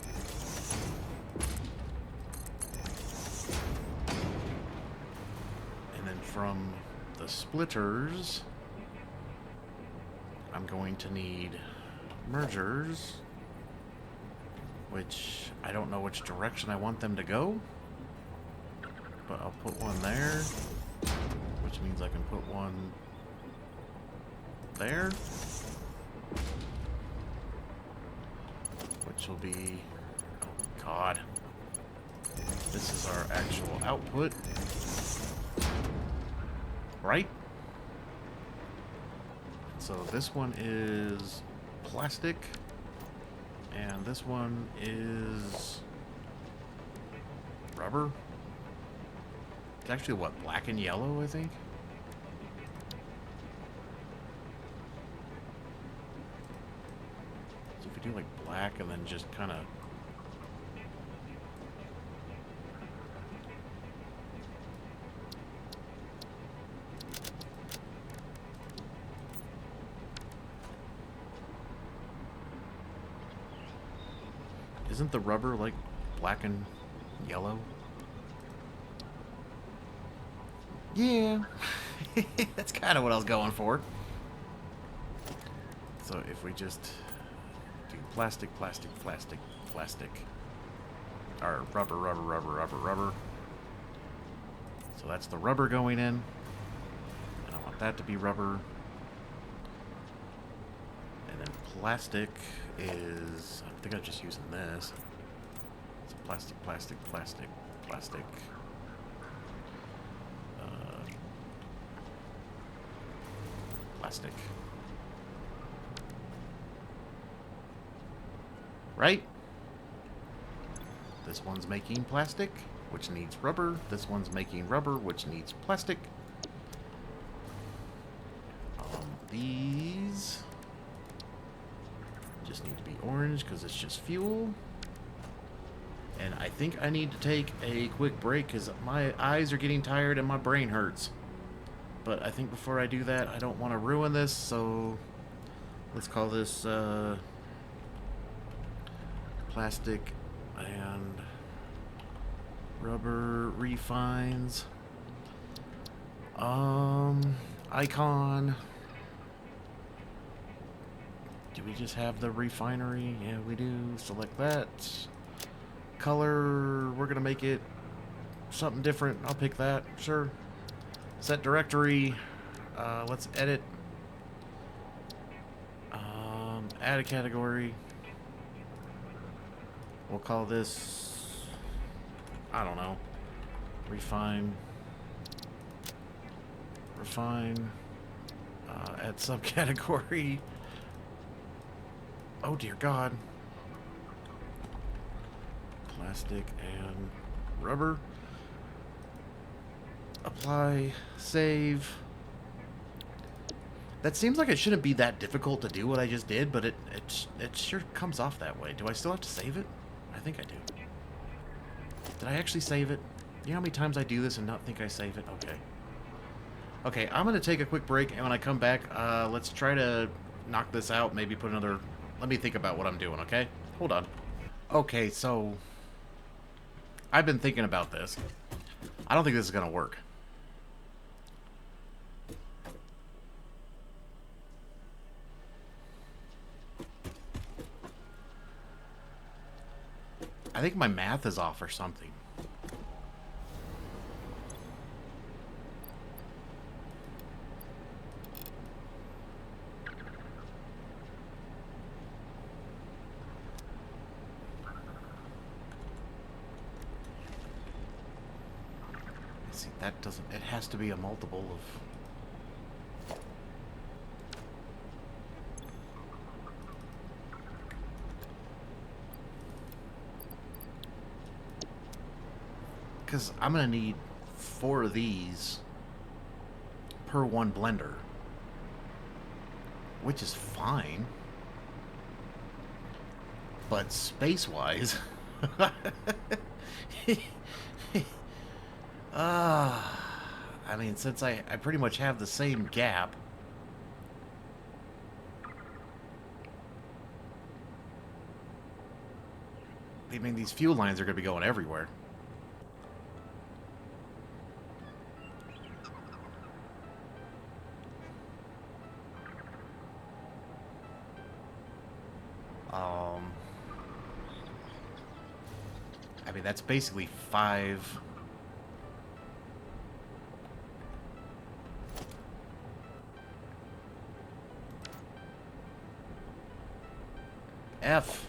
And then from the splitters, I'm going to need mergers, which I don't know which direction I want them to go, but I'll put one there, which means I can put one there, which will be, oh god, This is our actual output. Right? So this one is plastic, and this one is rubber. It's actually, what, black and yellow, I think? So if we do like black and then just kind of... Isn't the rubber like black and yellow? Yeah. That's kind of what I was going for. So if we just do plastic, plastic, plastic, plastic. Or rubber, rubber, rubber, rubber, rubber. So that's the rubber going in. And I want that to be rubber. And then plastic is... I think I'm just using this. It's plastic, plastic, plastic, plastic. Plastic. Right? This one's making plastic, which needs rubber. This one's making rubber, which needs plastic. These just need to be orange because it's just fuel. And I think I need to take a quick break because my eyes are getting tired and my brain hurts. But I think before I do that, I don't want to ruin this, so let's call this plastic and rubber refines. Icon. Do we just have the refinery? Yeah, we do. Select that. Color, we're going to make it something different. I'll pick that. Sure. Set directory. Let's edit. Add a category. We'll call this, I don't know, refine. Refine. Add subcategory. Oh dear God. Plastic and rubber. Apply, save. That seems like it shouldn't be that difficult to do what I just did, but it sure comes off that way. Do I still have to save it? I think I do. Did I actually save it? You know how many times I do this and not think I save it? Okay. Okay, I'm going to take a quick break, and when I come back, let's try to knock this out, maybe put another... Let me think about what I'm doing, okay? Hold on. Okay, so... I've been thinking about this. I don't think this is going to work. I think my math is off or something. Let's see, that doesn't... It has to be a multiple of... Because I'm going to need 4 of these per one blender. Which is fine. But space-wise... I mean, since I pretty much have the same gap... I mean, these fuel lines are going to be going everywhere. I mean, that's basically 5... F.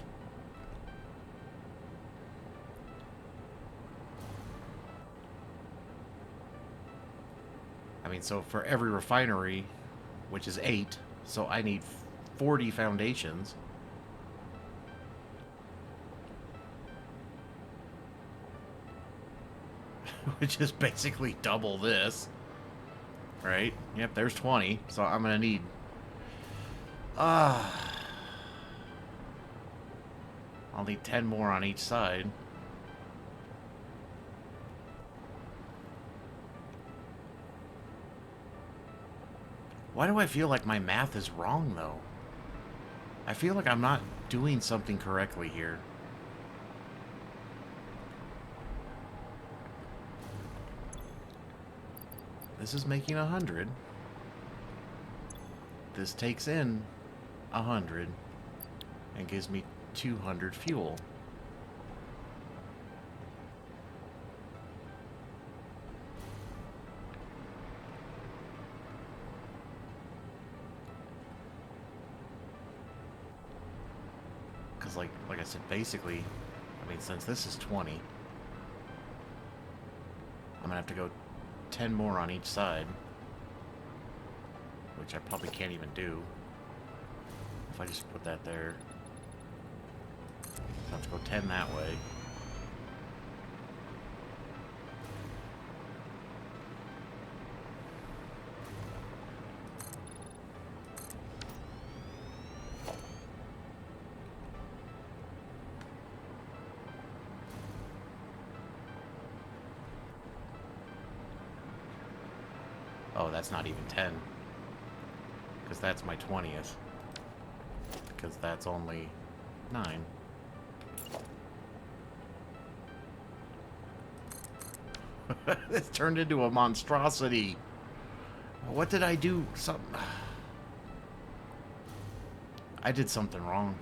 I mean, so for every refinery, which is 8, so I need 40 foundations. Which is basically double this. Right? Yep, there's 20, so I'm gonna need... I'll need 10 more on each side. Why do I feel like my math is wrong, though? I feel like I'm not doing something correctly here. This is making 100. This takes in 100 and gives me 200 fuel. Because like I said, basically, I mean, since this is 20, I'm gonna have to go 10 more on each side, which I probably can't even do. If I just put that there, I have to go 10 that way. Oh, that's not even 10. Because that's my 20th. Because that's only 9. This turned into a monstrosity. What did I do? I did something wrong.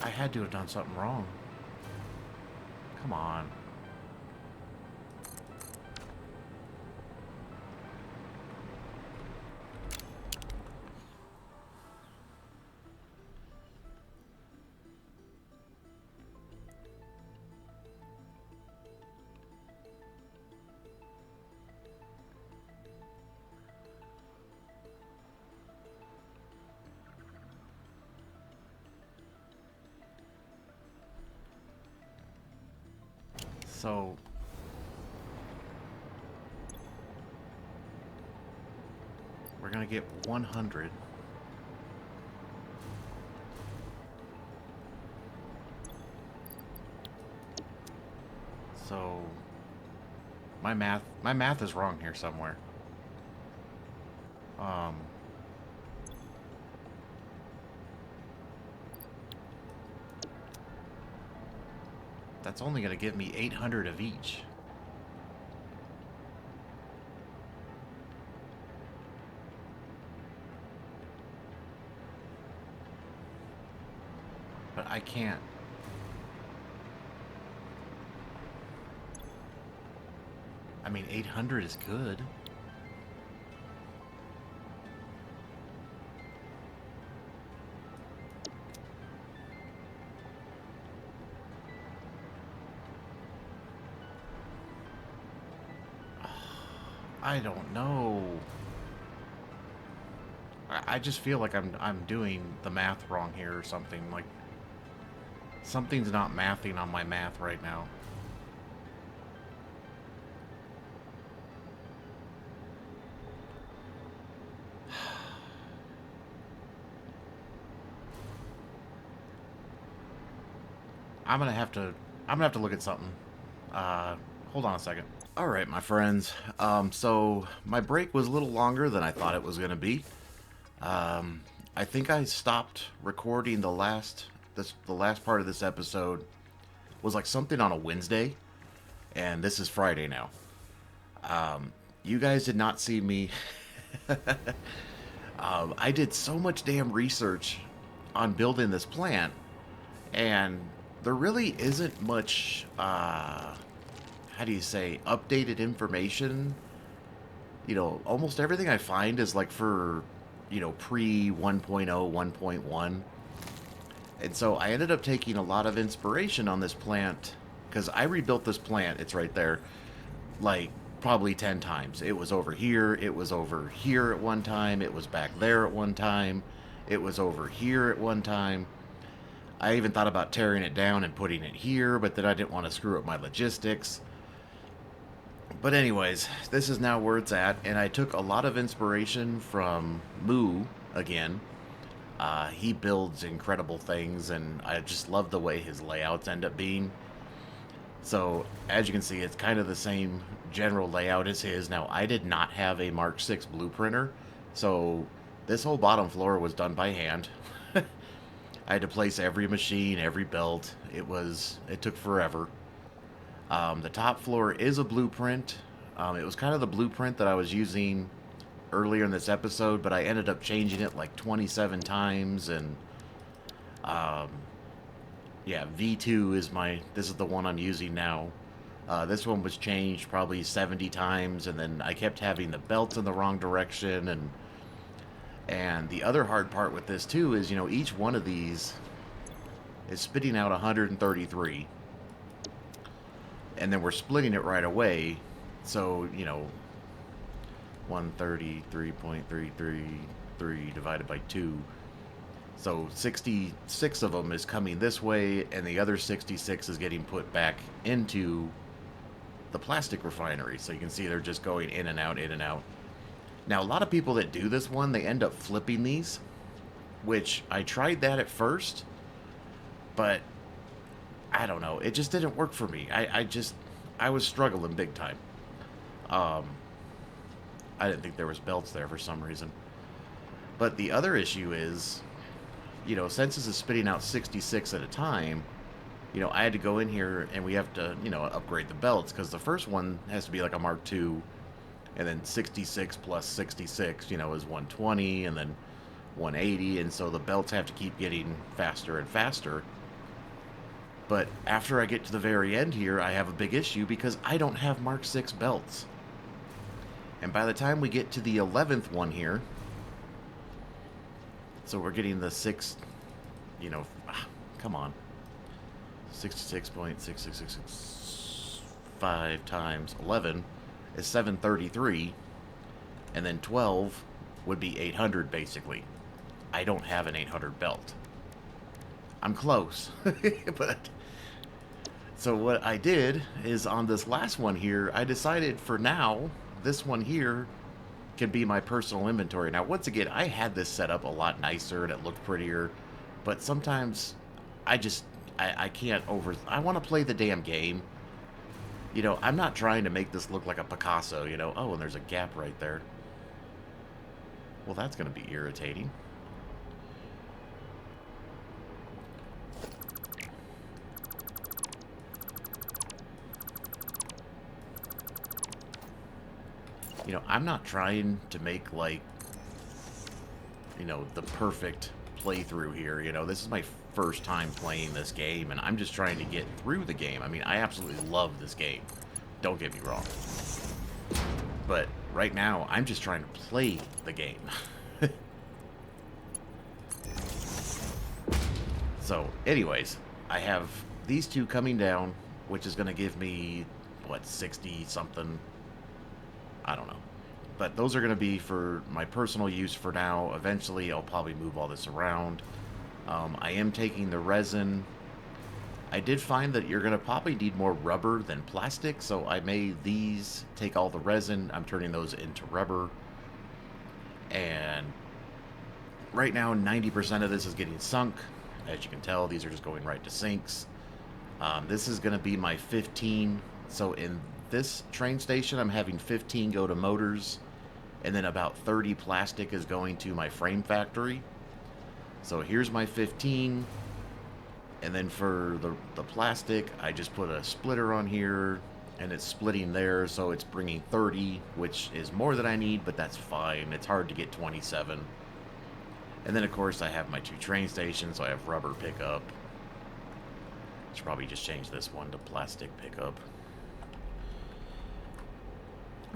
I had to have done something wrong. Come on. So, we're gonna get 100. So, my math is wrong here somewhere. That's only gonna give me 800 of each. But I can't. I mean, 800 is good. I don't know. I just feel like I'm doing the math wrong here or something. Like, something's not mathing on my math right now. I'm gonna have to look at something. Hold on a second. All right, my friends. So my break was a little longer than I thought it was gonna be. I think I stopped recording the last part of this episode was like something on a Wednesday, and this is Friday now. You guys did not see me. I did so much damn research on building this plant, and there really isn't much, how do you say, updated information. You know, almost everything I find is like for, you know, pre 1.0, 1.1. And so I ended up taking a lot of inspiration on this plant, because I rebuilt this plant, it's right there, like probably 10 times. It was over here, it was over here at one time, it was back there at one time, it was over here at one time. I even thought about tearing it down and putting it here, but then I didn't want to screw up my logistics. But anyways, this is now where it's at, and I took a lot of inspiration from Moo again. He builds incredible things, and I just love the way his layouts end up being. So, as you can see, it's kind of the same general layout as his. Now, I did not have a Mark 6 blueprinter, so this whole bottom floor was done by hand. I had to place every machine, every belt. It took forever. The top floor is a blueprint. It was kind of the blueprint that I was using earlier in this episode, but I ended up changing it like 27 times, and yeah, V2 is this is the one I'm using now. This one was changed probably 70 times, and then I kept having the belts in the wrong direction, and the other hard part with this too is, each one of these is spitting out 133, and then we're splitting it right away, so, 133.333 divided by 2. So 66 of them is coming this way, and the other 66 is getting put back into the plastic refinery. So you can see they're just going in and out, in and out. Now, a lot of people that do this one, they end up flipping these, which I tried that at first, but I don't know. It just didn't work for me. I was struggling big time. I didn't think there was belts there for some reason. But the other issue is, since this is spitting out 66 at a time, I had to go in here and we have to, upgrade the belts, because the first one has to be like a Mark II, and then 66 plus 66, is 120, and then 180, and so the belts have to keep getting faster and faster. But after I get to the very end here, I have a big issue because I don't have Mark 6 belts. And by the time we get to the 11th one here, so we're getting the 6, come on, 66.66665 times 11 is 733, and then 12 would be 800 basically. I don't have an 800 belt. I'm close, but so what I did is on this last one here, I decided for now, this one here can be my personal inventory. Now, once again, I had this set up a lot nicer and it looked prettier, but sometimes I can't I want to play the damn game. I'm not trying to make this look like a Picasso, Oh, and there's a gap right there. Well, that's going to be irritating. I'm not trying to make, like, the perfect playthrough here. This is my first time playing this game, and I'm just trying to get through the game. I mean, I absolutely love this game. Don't get me wrong. But right now, I'm just trying to play the game. So, anyways, I have these two coming down, which is going to give me, what, 60-something? I don't know. But those are going to be for my personal use for now. Eventually, I'll probably move all this around. I am taking the resin. I did find that you're going to probably need more rubber than plastic, so I made these take all the resin. I'm turning those into rubber. And right now, 90% of this is getting sunk. As you can tell, these are just going right to sinks. This is going to be my 15. So in this train station, I'm having 15 go to motors, and then about 30 plastic is going to my frame factory. So here's my 15, and then for the plastic, I just put a splitter on here, and it's splitting there, so it's bringing 30, which is more than I need, but that's fine. It's hard to get 27. And then, of course, I have my two train stations, so I have rubber pickup. Should probably just change this one to plastic pickup.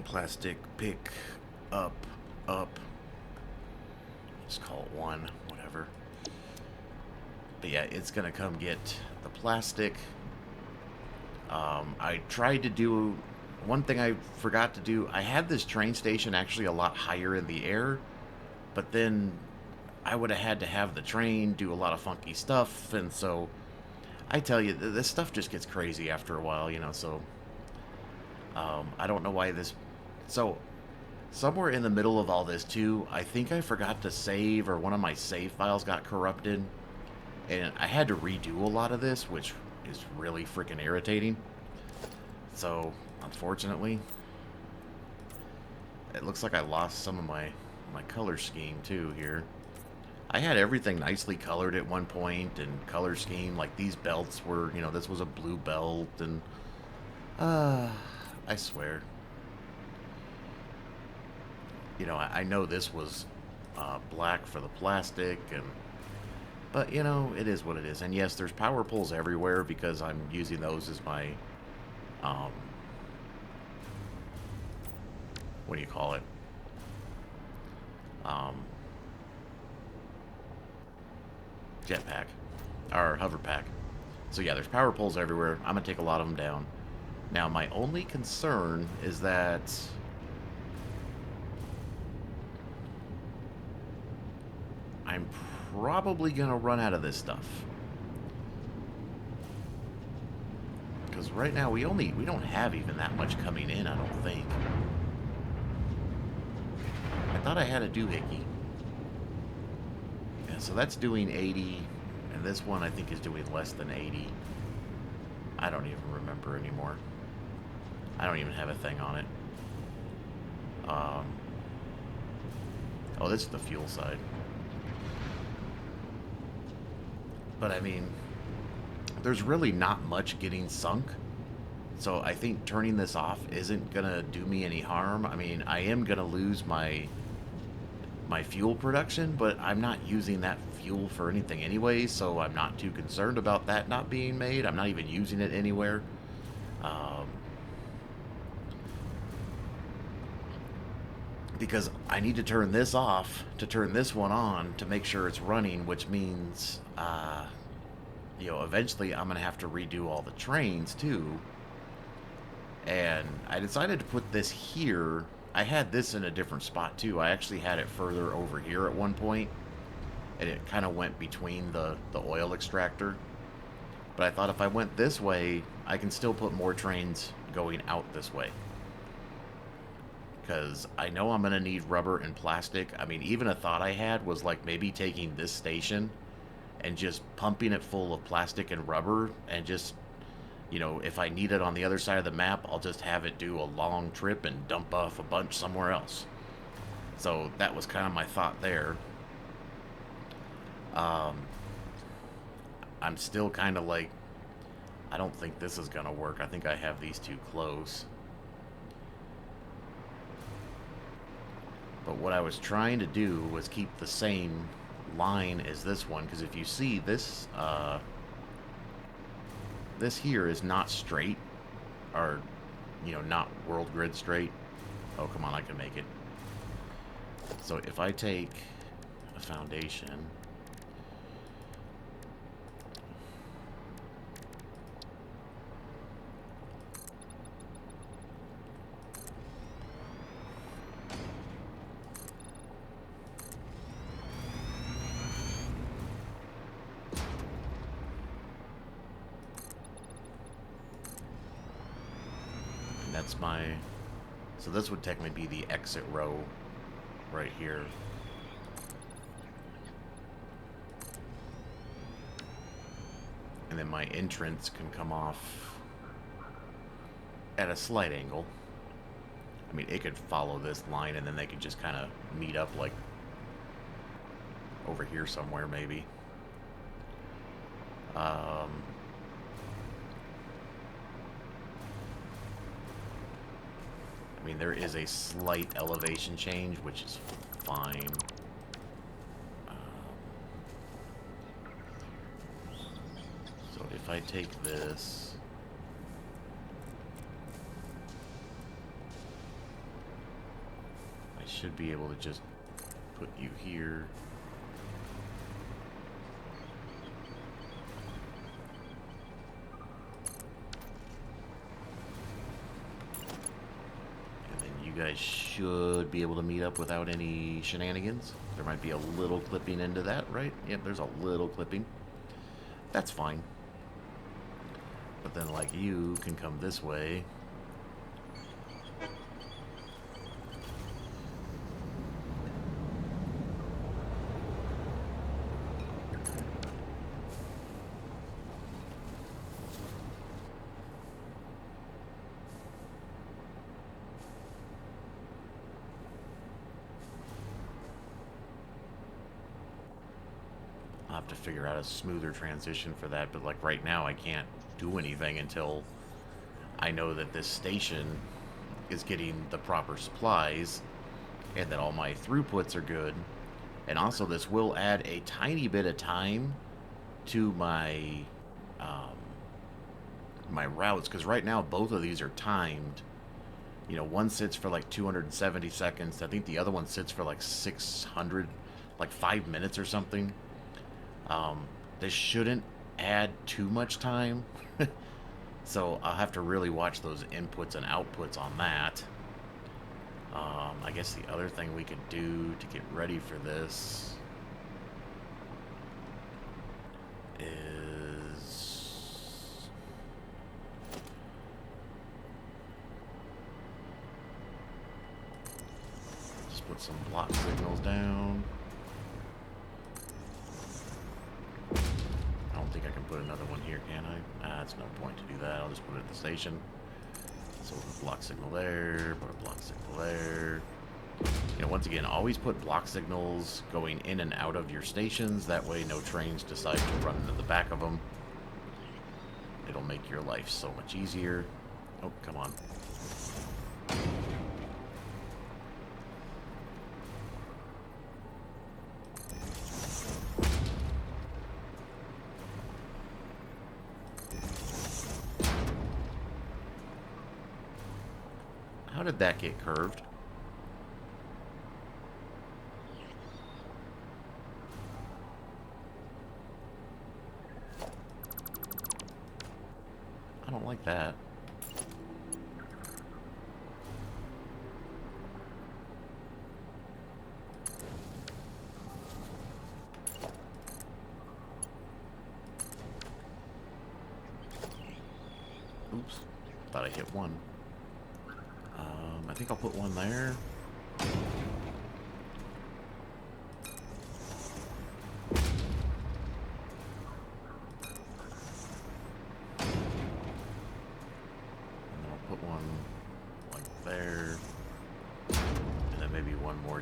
Plastic pick up. Just call it 1, whatever. But yeah, it's gonna come get the plastic. I tried to do one thing I forgot to do, I had this train station actually a lot higher in the air, but then I would have had to have the train do a lot of funky stuff, and so I tell you, this stuff just gets crazy after a while, you know, so I don't know why this... So, somewhere in the middle of all this, too, I think I forgot to save, or one of my save files got corrupted, and I had to redo a lot of this, which is really freaking irritating. So, unfortunately, it looks like I lost some of my color scheme, too, here. I had everything nicely colored at one point, and color scheme, like these belts were, you know, this was a blue belt, and, I swear. You know, I know this was black for the plastic, and but, you know, it is what it is. And yes, there's power poles everywhere because I'm using those as my, um, what do you call it? Um, Jetpack, or hover pack. So yeah, there's power poles everywhere. I'm gonna take a lot of them down. Now, my only concern is that I'm probably gonna run out of this stuff. Because right now we don't have even that much coming in, I don't think. I thought I had a doohickey. Yeah, so that's doing 80, and this one I think is doing less than 80. I don't even remember anymore. I don't even have a thing on it. Oh, this is the fuel side. But I mean, there's really not much getting sunk. So I think turning this off isn't gonna do me any harm. I mean, I am gonna lose my fuel production, but I'm not using that fuel for anything anyway, so I'm not too concerned about that not being made. I'm not even using it anywhere. Because I need to turn this off to turn this one on to make sure it's running, which means, you know, eventually I'm going to have to redo all the trains too. And I decided to put this here. I had this in a different spot too. I actually had it further over here at one point, and it kind of went between the oil extractor. But I thought if I went this way, I can still put more trains going out this way. Because I know I'm going to need rubber and plastic. I mean, even a thought I had was like maybe taking this station and just pumping it full of plastic and rubber, and just, you know, if I need it on the other side of the map, I'll just have it do a long trip and dump off a bunch somewhere else. So that was kind of my thought there. I'm still kind of like, I don't think this is going to work. I think I have these too close. But what I was trying to do was keep the same line as this one, because if you see this, this here is not straight, or, you know, not world grid straight. Oh, come on, I can make it. So if I take a foundation, that's my, so this would technically be the exit row right here. And then my entrance can come off at a slight angle. I mean, it could follow this line, and then they could just kind of meet up like over here somewhere maybe. I mean, there is a slight elevation change, which is fine. So if I take this, I should be able to just put you here. guys should be able to meet up without any shenanigans. There might be a little clipping into that, right? Yep, there's a little clipping. That's fine. But then, like, you can come this way. I'll have to figure out a smoother transition for that, but like right now I can't do anything until I know that this station is getting the proper supplies and that all my throughputs are good. And also this will add a tiny bit of time to my my routes, because right now both of these are timed. You know, one sits for like 270 seconds. I think the other one sits for like 600, like 5 minutes or something. This shouldn't add too much time. So I'll have to really watch those inputs and outputs on that. I guess the other thing we could do to get ready for this is just put some block signals down. I don't think I can put another one here, can I? It's no point to do that. I'll just put it at the station. So we'll put a block signal there, put a block signal there. You know, once again, always put block signals going in and out of your stations. That way no trains decide to run into the back of them. It'll make your life so much easier. Oh, come on. How did that get curved? I don't like that. Oops. Thought I hit one. I think I'll put one there.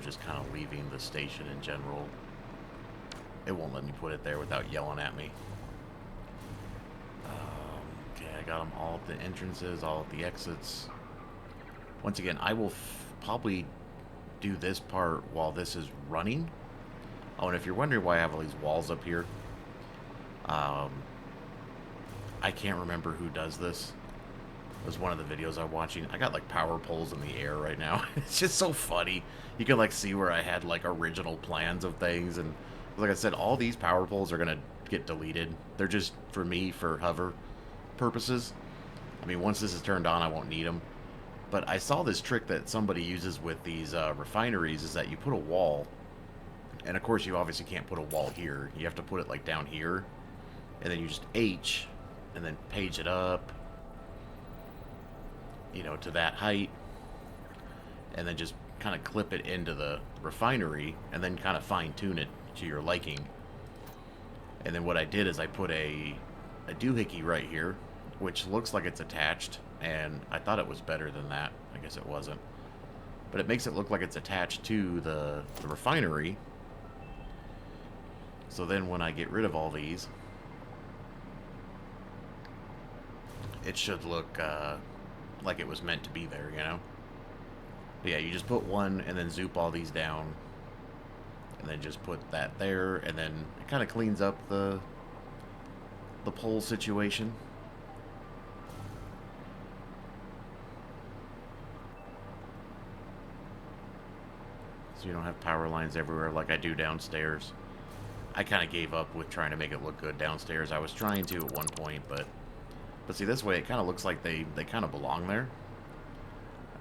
Just kind of leaving the station in general. It won't let me put it there without yelling at me. Okay, I got them all at the entrances, all at the exits. Once again, I will probably do this part while this is running. Oh, and if you're wondering why I have all these walls up here, I can't remember who does this. It was one of the videos I'm watching. I got like power poles in the air right now. It's just so funny. You can like see where I had like original plans of things, and like I said, all these power poles are gonna get deleted. They're just for me for hover purposes. I mean, once this is turned on, I won't need them. But I saw this trick that somebody uses with these refineries is that you put a wall, and of course you obviously can't put a wall here. You have to put it like down here, and then you just H, and then page it up, you know, to that height, and then just kind of clip it into the refinery, and then kind of fine-tune it to your liking. And then what I did is I put a doohickey right here, which looks like it's attached, and I thought it was better than that. I guess it wasn't. But it makes it look like it's attached to the refinery. So then when I get rid of all these, it should look like it was meant to be there, you know? But yeah, you just put one and then zoop all these down, and then just put that there, and then it kind of cleans up the pole situation. So you don't have power lines everywhere like I do downstairs. I kind of gave up with trying to make it look good downstairs. I was trying to at one point, but see, this way it kind of looks like they kind of belong there.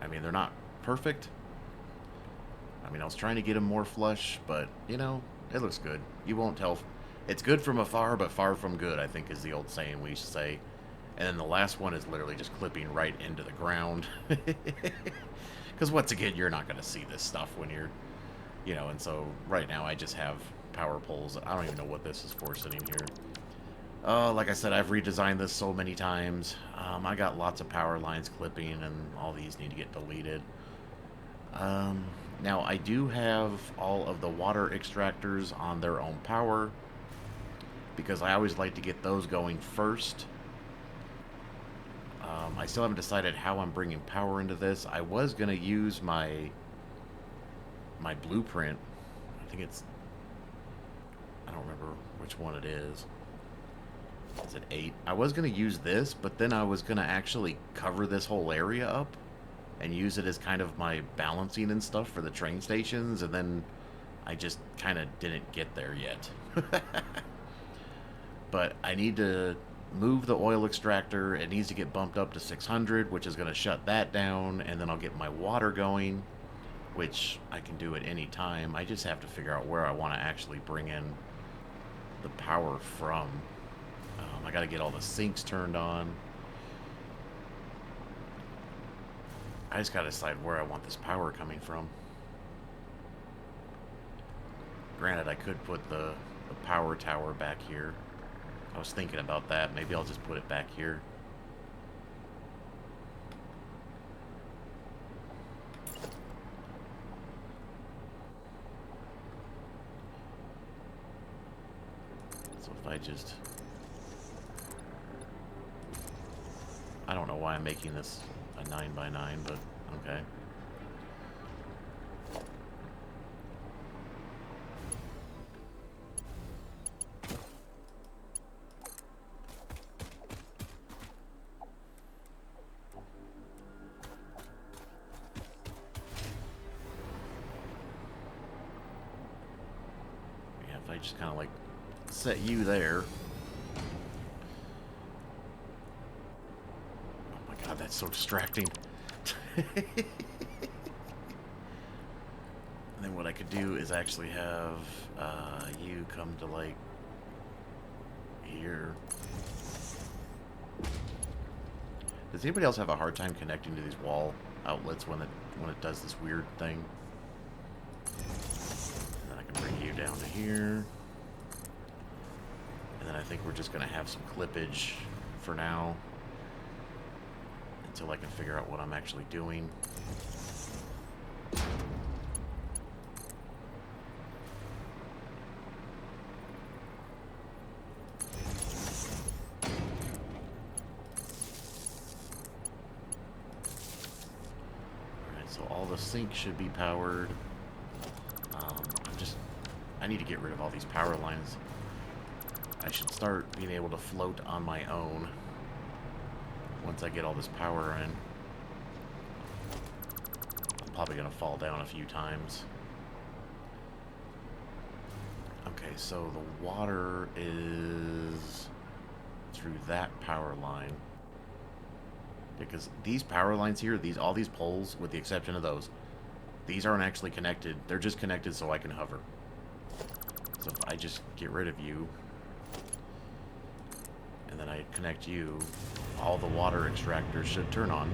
I mean, they're not perfect. I mean, I was trying to get him more flush, but, you know, it looks good. You won't tell. It's good from afar, but far from good, I think is the old saying we used to say. And then the last one is literally just clipping right into the ground. Because once again, you're not going to see this stuff when you're, you know, and so right now I just have power poles. I don't even know what this is for sitting here. Like I said, I've redesigned this so many times. I got lots of power lines clipping, and all these need to get deleted. Now, I do have all of the water extractors on their own power, because I always like to get those going first. I still haven't decided how I'm bringing power into this. I was going to use my blueprint. I think it's... I don't remember which one it is. Is it 8? I was going to use this, but then I was going to actually cover this whole area up and use it as kind of my balancing and stuff for the train stations, and then I just kind of didn't get there yet. But I need to move the oil extractor. It needs to get bumped up to 600, which is going to shut that down, and then I'll get my water going, which I can do at any time. I just have to figure out where I want to actually bring in the power from. I got to get all the sinks turned on. I just got to decide where I want this power coming from. Granted, I could put the power tower back here. I was thinking about that. Maybe I'll just put it back here. So if I just... I don't know why I'm making this a 9x9, but okay. Yeah, if I just kind of like set you there. God, that's so distracting. And then what I could do is actually have you come to like here. Does anybody else have a hard time connecting to these wall outlets when it does this weird thing? And then I can bring you down to here. And then I think we're just gonna have some clippage for now, until I can figure out what I'm actually doing. Alright, so all the sinks should be powered. I need to get rid of all these power lines. I should start being able to float on my own once I get all this power in. I'm probably going to fall down a few times. Okay, so the water is through that power line. Because these power lines here, all these poles, with the exception of those, these aren't actually connected. They're just connected so I can hover. So if I just get rid of you, and then I connect you, all the water extractors should turn on.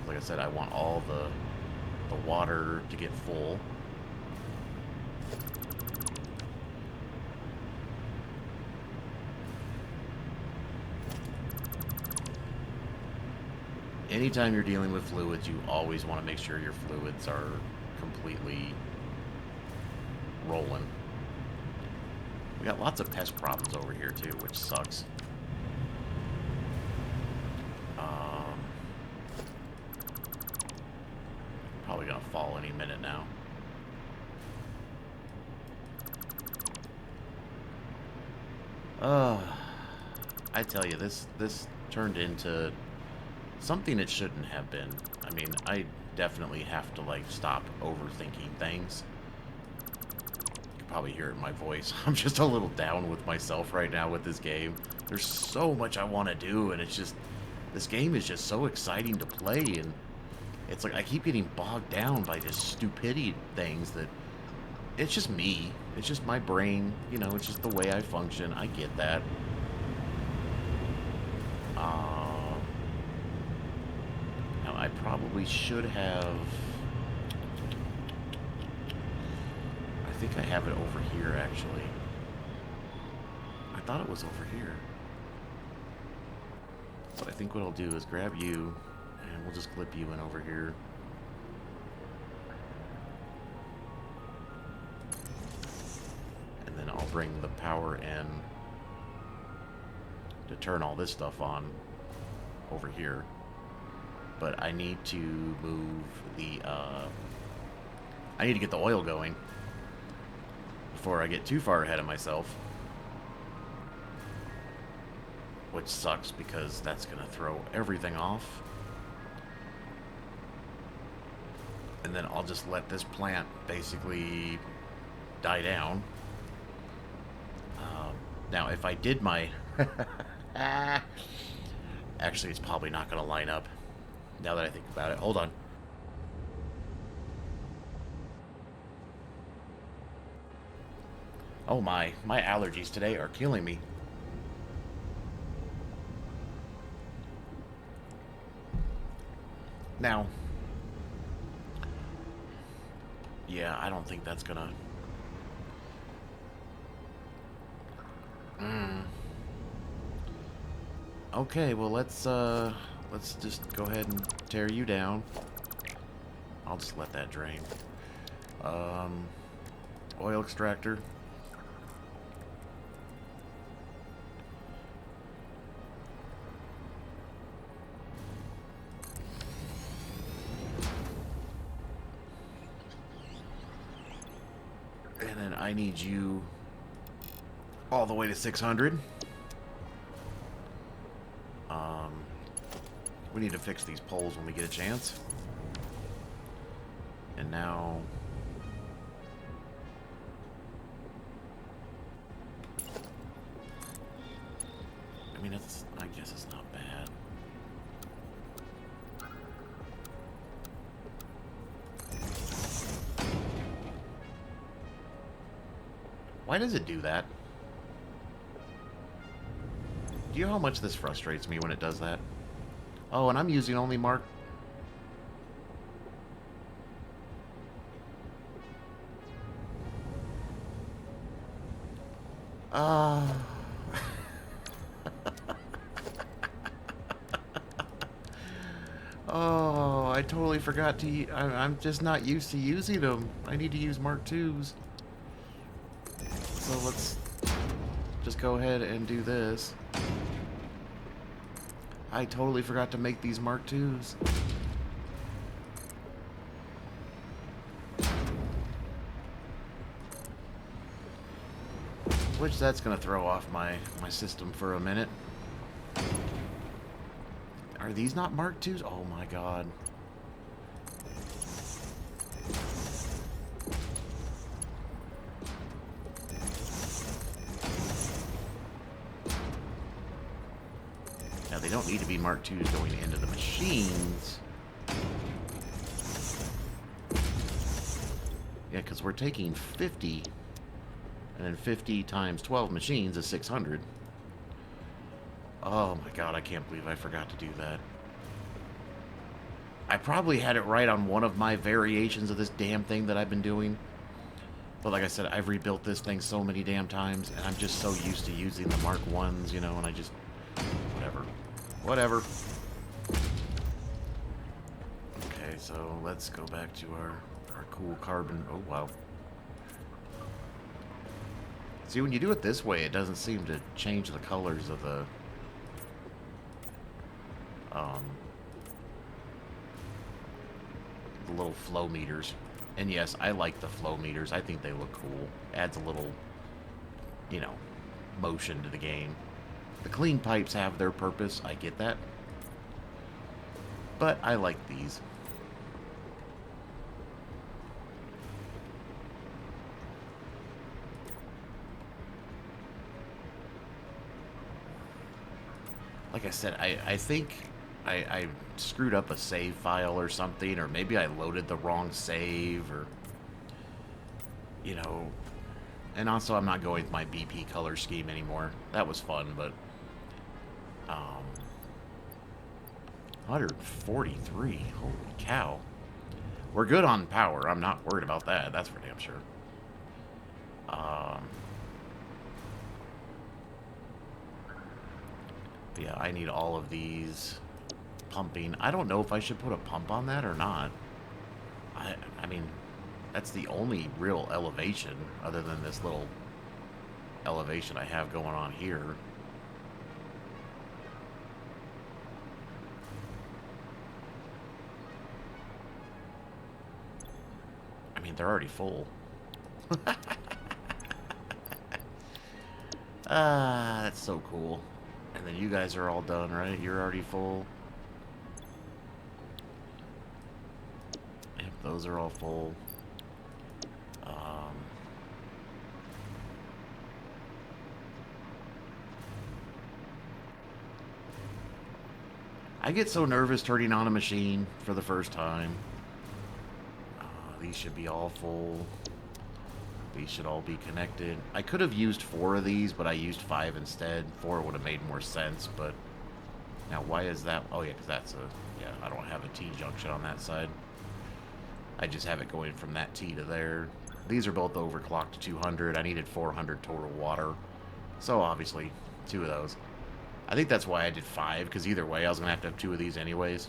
Like I said, I want all the water to get full. Anytime you're dealing with fluids, you always want to make sure your fluids are completely rolling. We got lots of pest problems over here too, which sucks. Probably gonna fall any minute now. I tell you, this turned into something it shouldn't have been. I mean, I definitely have to like stop overthinking things. You can probably hear it in my voice. I'm just a little down with myself right now with this game. There's so much I want to do, and it's just This game is just so exciting to play, and it's like I keep getting bogged down by just stupidity things that it's just me. It's just my brain. You know, it's just the way I function. I get that. Now, I probably should have... I think I have it over here, actually. I thought it was over here. So I think what I'll do is grab you, and we'll just clip you in over here. And then I'll bring the power in to turn all this stuff on over here. But I need to move the, I need to get the oil going before I get too far ahead of myself. Which sucks because that's going to throw everything off. And then I'll just let this plant basically die down. Now, if I did my... Actually, it's probably not going to line up. Now that I think about it. Hold on. Oh my allergies today are killing me. Now, yeah, I don't think that's gonna... Okay, well, let's just go ahead and tear you down. I'll just let that drain. Oil extractor. And then I need you all the way to 600. We need to fix these poles when we get a chance. And now... I mean, it's... I guess it's not bad. Why does it do that? Do you know how much this frustrates me when it does that? Oh, and I'm using only Mark... Oh, I totally forgot to... I'm just not used to using them. I need to use Mark IIs. So let's just go ahead and do this. I totally forgot to make these Mark IIs. Which that's going to throw off my system for a minute. Are these not Mark IIs? Oh my god. Now, they don't need to be Mark IIs going into the machines. Yeah, because we're taking 50, and then 50 times 12 machines is 600. Oh my god, I can't believe I forgot to do that. I probably had it right on one of my variations of this damn thing that I've been doing. But like I said, I've rebuilt this thing so many damn times, and I'm just so used to using the Mark 1s, you know, and I just... Whatever. Okay, so let's go back to our cool carbon... Oh, wow. See, when you do it this way, it doesn't seem to change the colors of the little flow meters. And yes, I like the flow meters. I think they look cool. Adds a little, you know, motion to the game. The clean pipes have their purpose. I get that. But I like these. Like I said, I think I screwed up a save file or something, or maybe I loaded the wrong save, or, you know. And also, I'm not going with my BP color scheme anymore. That was fun, but 143. Holy cow. We're good on power. I'm not worried about that. That's for damn sure. Yeah, I need all of these pumping. I don't know if I should put a pump on that or not. I mean, that's the only real elevation other than this little elevation I have going on here. I mean, they're already full. Ah, that's so cool. And then you guys are all done, right? You're already full. Yep, those are all full. I get so nervous turning on a machine for the first time. These should be all full. These should all be connected. I could have used 4 of these, but I used 5 instead. 4 would have made more sense, but... Now, why is that? Oh, yeah, because that's a... Yeah, I don't have a T-junction on that side. I just have it going from that T to there. These are both overclocked to 200. I needed 400 total water. So, obviously, 2 of those. I think that's why I did 5, because either way, I was going to have 2 of these anyways.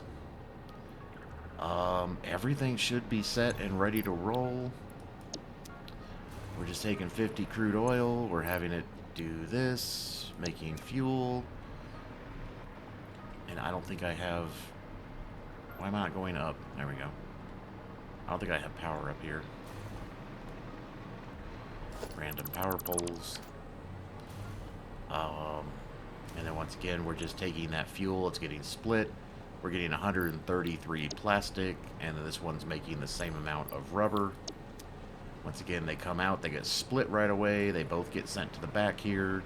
Everything should be set and ready to roll. We're just taking 50 crude oil. We're having it do this, making fuel. And I don't think I have... Why am I not going up? There we go. I don't think I have power up here. Random power poles. And then once again, we're just taking that fuel. It's getting split. We're getting 133 plastic, and then this one's making the same amount of rubber. Once again, they come out, they get split right away. They both get sent to the back here,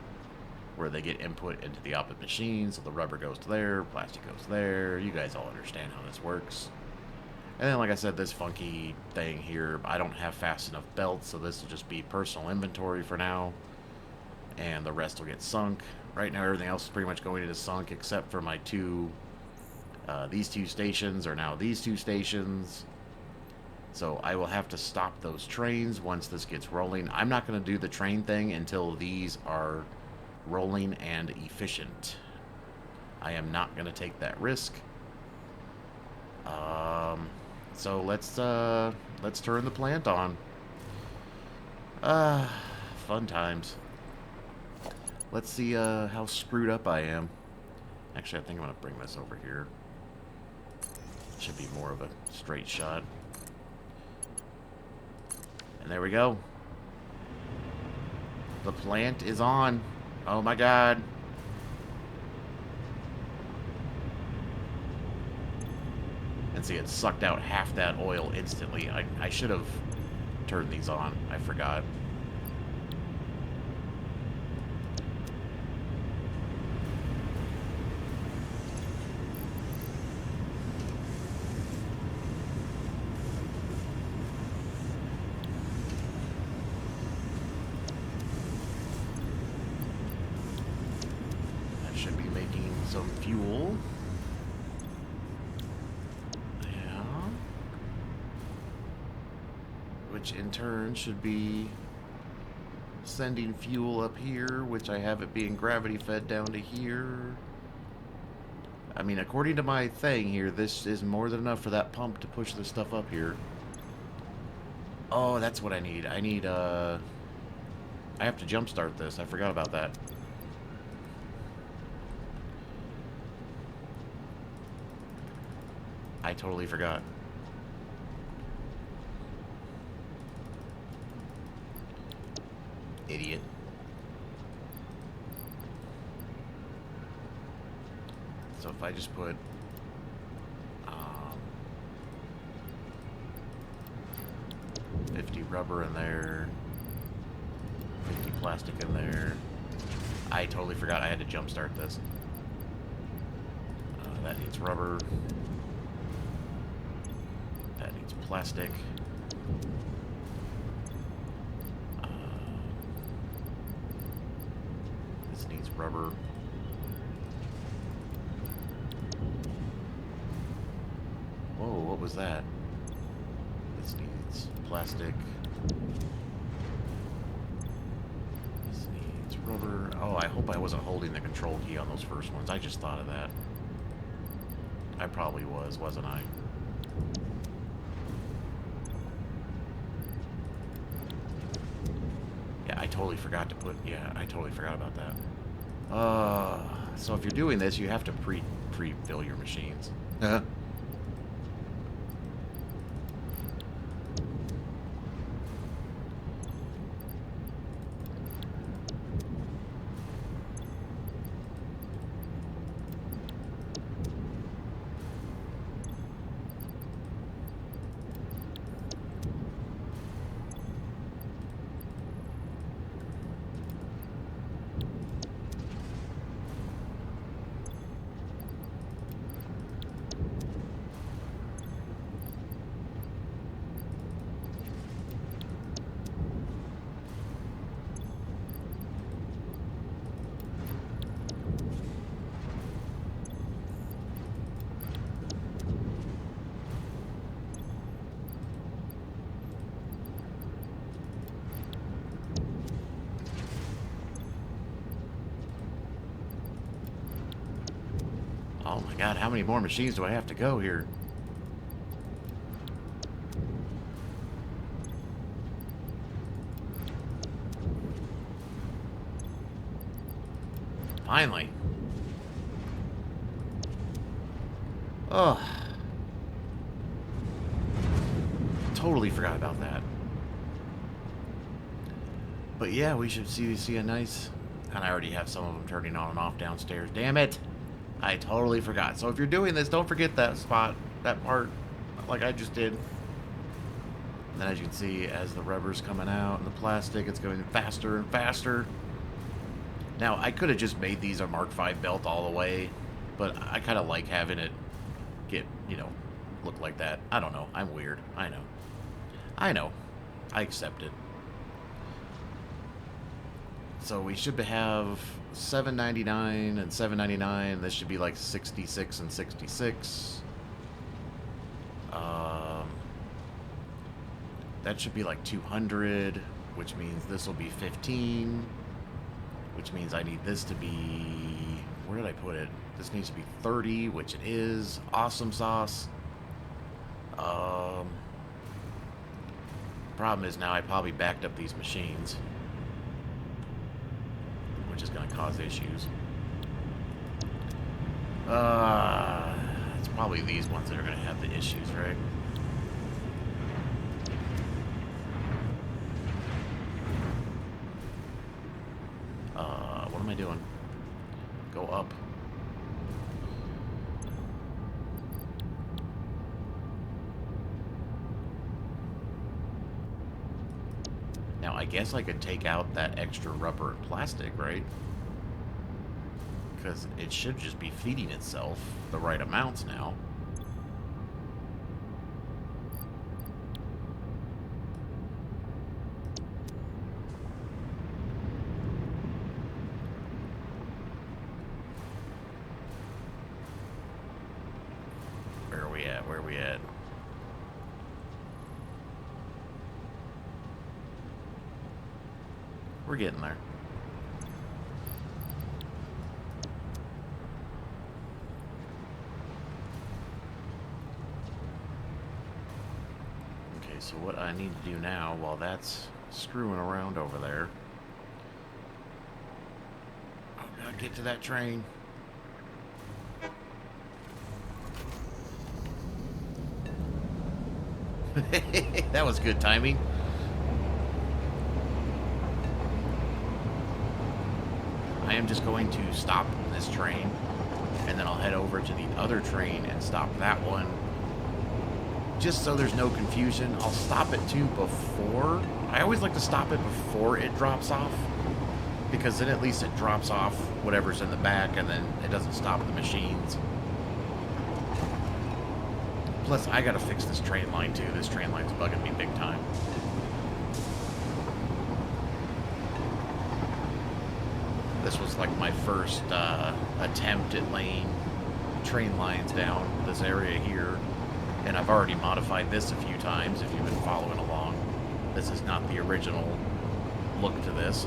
where they get input into the opposite machine. So the rubber goes to there, plastic goes there. You guys all understand how this works. And then, like I said, this funky thing here, I don't have fast enough belts, so this will just be personal inventory for now. And the rest will get sunk. Right now, everything else is pretty much going into sunk, except for my these 2 stations are now these 2 stations. So I will have to stop those trains once this gets rolling. I'm not going to do the train thing until these are rolling and efficient. I am not going to take that risk. So let's turn the plant on. Fun times. Let's see how screwed up I am. Actually, I think I'm going to bring this over here. Should be more of a straight shot. And there we go. The plant is on. Oh my god. And see, it sucked out half that oil instantly. I should have turned these on. I forgot. Should be making some fuel. Yeah. Which in turn should be sending fuel up here, which I have it being gravity fed down to here. I mean, according to my thing here, this is more than enough for that pump to push this stuff up here. Oh, that's what I need. I have to jumpstart this. I forgot about that. I totally forgot. Idiot. So if I just put 50 rubber in there, 50 plastic in there. I totally forgot I had to jumpstart this. That needs rubber. That needs plastic. This needs rubber. Whoa, what was that? This needs plastic. This needs rubber. Oh, I hope I wasn't holding the control key on those first ones. I just thought of that. I probably was, wasn't I? Yeah, I totally forgot to put... Yeah, I totally forgot about that. So if you're doing this, you have to pre-fill your machines. Oh my god, how many more machines do I have to go here? Finally. Oh. Totally forgot about that. But yeah, we should see a nice... And I already have some of them turning on and off downstairs. Damn it! I totally forgot. So if you're doing this, don't forget that spot, that part, like I just did. And then as you can see, as the rubber's coming out and the plastic, it's going faster and faster. Now, I could have just made these a Mark V belt all the way, but I kind of like having it get, you know, look like that. I don't know. I'm weird. I know. I know. I accept it. So we should have $7.99 and $7.99. This should be like 66 and 66. That should be like 200, which means this will be 15, which means I need this to be, where did I put it? This needs to be 30, which it is. Awesome sauce. Problem is now I probably backed up these machines, which is going to cause issues. It's probably these ones that are going to have the issues, right? What am I doing? Go up. Now, I guess I could take out that extra rubber and plastic, right? Because it should just be feeding itself the right amounts now. Where are we at? Where are we at? We're getting there. Okay, so what I need to do now, while that's screwing around over there... Oh, gotta get to that train. That was good timing. I am just going to stop this train, and then I'll head over to the other train and stop that one. Just so there's no confusion, I'll stop it too before. I always like to stop it before it drops off, because then at least it drops off whatever's in the back, and then it doesn't stop the machines. Plus, I gotta fix this train line too. This train line's bugging me big time. This was like my first attempt at laying train lines down this area here. And I've already modified this a few times if you've been following along. This is not the original look to this.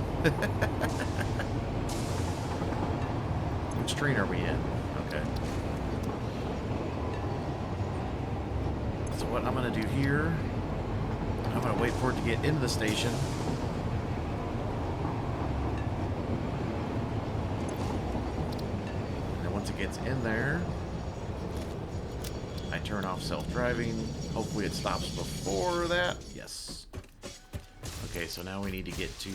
Which train are we in? Okay. So what I'm going to do here, I'm going to wait for it to get into the station. And then once it gets in there, I turn off self-driving. Hopefully it stops before that. Yes. Okay, so now we need to get to...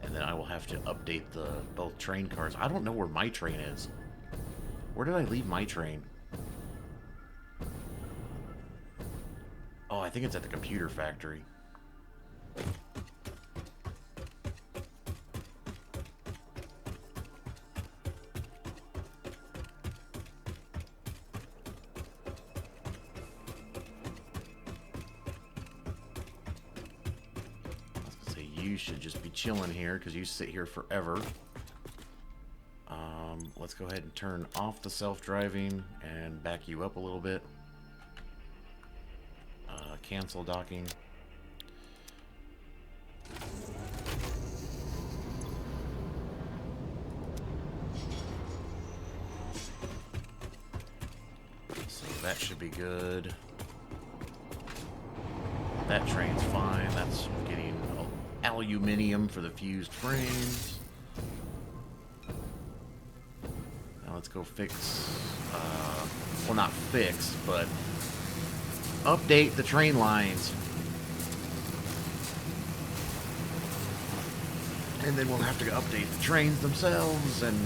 and then I will have to update the both train cars. I don't know where my train is. Where did I leave my train? Oh, I think it's at the computer factory. You should just be chilling here because you sit here forever. Let's go ahead and turn off the self-driving and back you up a little bit. Cancel docking. So that should be good. That train's fine. That's getting aluminium for the fused frames. Now let's go fix, well, not fix, but update the train lines. And then we'll have to update the trains themselves, and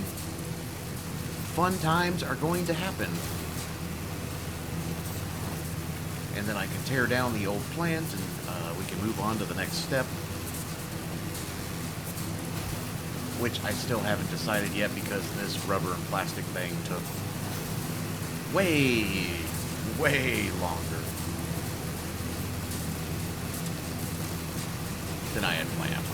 fun times are going to happen. And then I can tear down the old plant, and we can move on to the next step. Which I still haven't decided yet because this rubber and plastic thing took way, way longer than I had planned.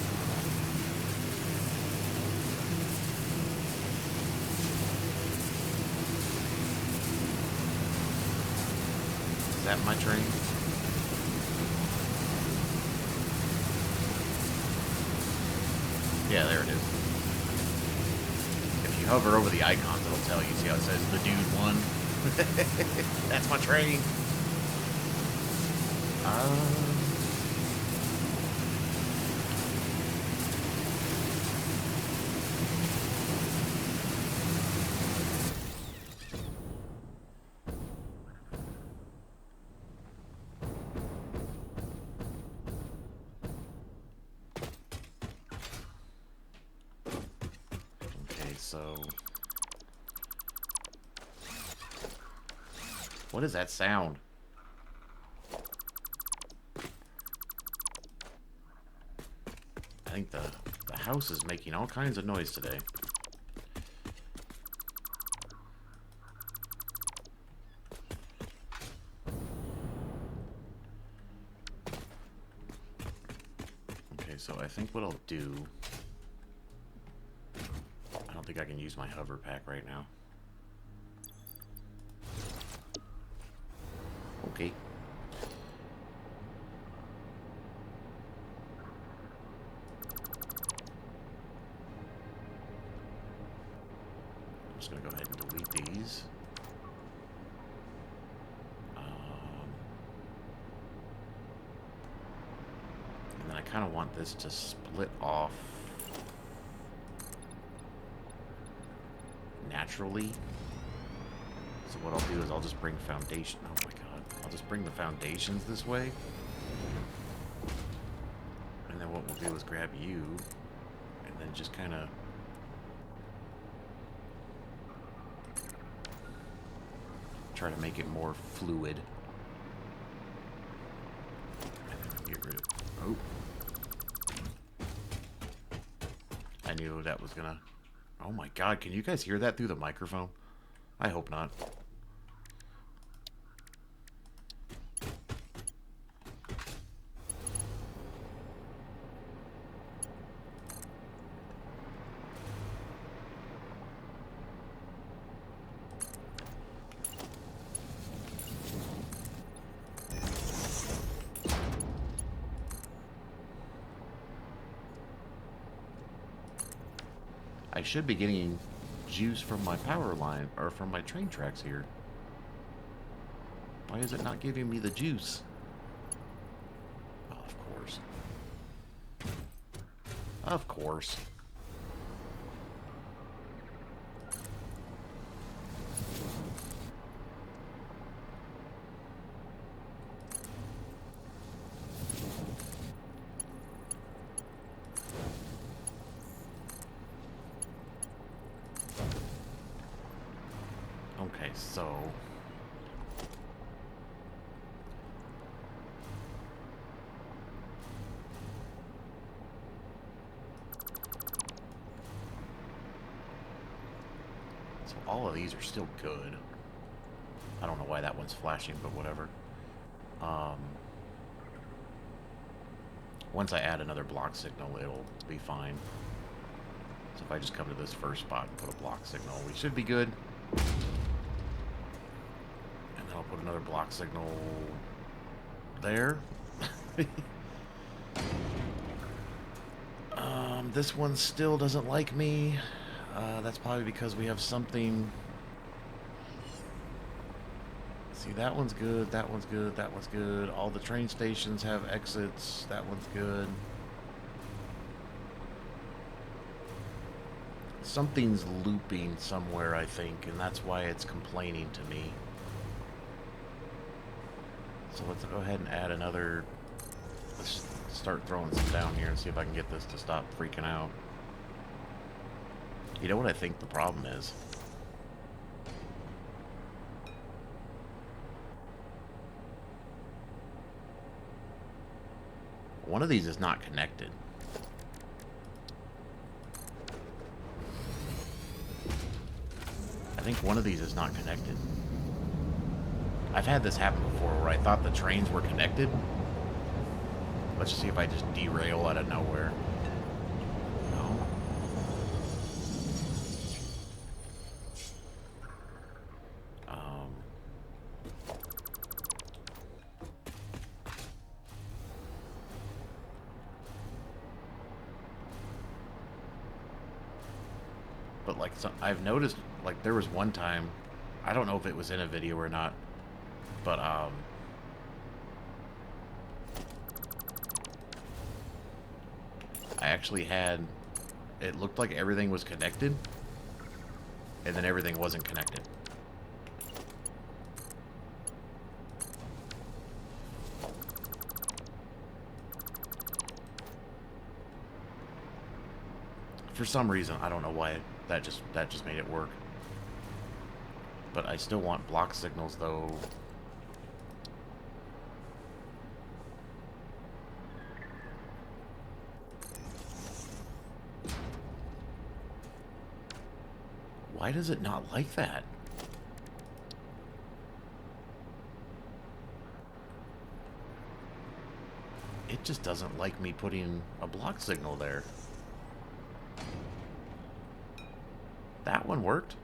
Is that my train? Yeah, there it is. If you hover over the icons, it'll tell you. See how it says the dude won? That's my train. So, what is that sound? I think the house is making all kinds of noise today. Okay, so I think what I'll do... I don't think I can use my hover pack right now. Okay. I'm just going to go ahead and delete these. And then I kind of want this to split off naturally. So what I'll do is I'll just bring foundation. Oh my god. I'll just bring the foundations this way. And then what we'll do is grab you and then just kind of try to make it more fluid. And then get rid of... Oh. I knew that was gonna... Oh my god, can you guys hear that through the microphone? I hope not. I should be getting juice from my power line, or from my train tracks here. Why is it not giving me the juice? Oh, of course. Of course. Okay, so... So all of these are still good. I don't know why that one's flashing, but whatever. Once I add another block signal, it'll be fine. So if I just come to this first spot and put a block signal, we should be good. And then I'll put another block signal there. This one still doesn't like me. That's probably because we have something... See, that one's good, that one's good, that one's good. All the train stations have exits. That one's good. Something's looping somewhere, I think, and that's why it's complaining to me. So let's go ahead and add another... Let's start throwing some down here and see if I can get this to stop freaking out. You know what I think the problem is? One of these is not connected. I think one of these is not connected. I've had this happen before where I thought the trains were connected. Let's see if I just derail out of nowhere. No. But like, so I've noticed, like, there was one time, I don't know if it was in a video or not, but I actually had, it looked like everything was connected, and then everything wasn't connected. For some reason, I don't know why, that just made it work. But I still want block signals, though. Why does it not like that? It just doesn't like me putting a block signal there. That one worked.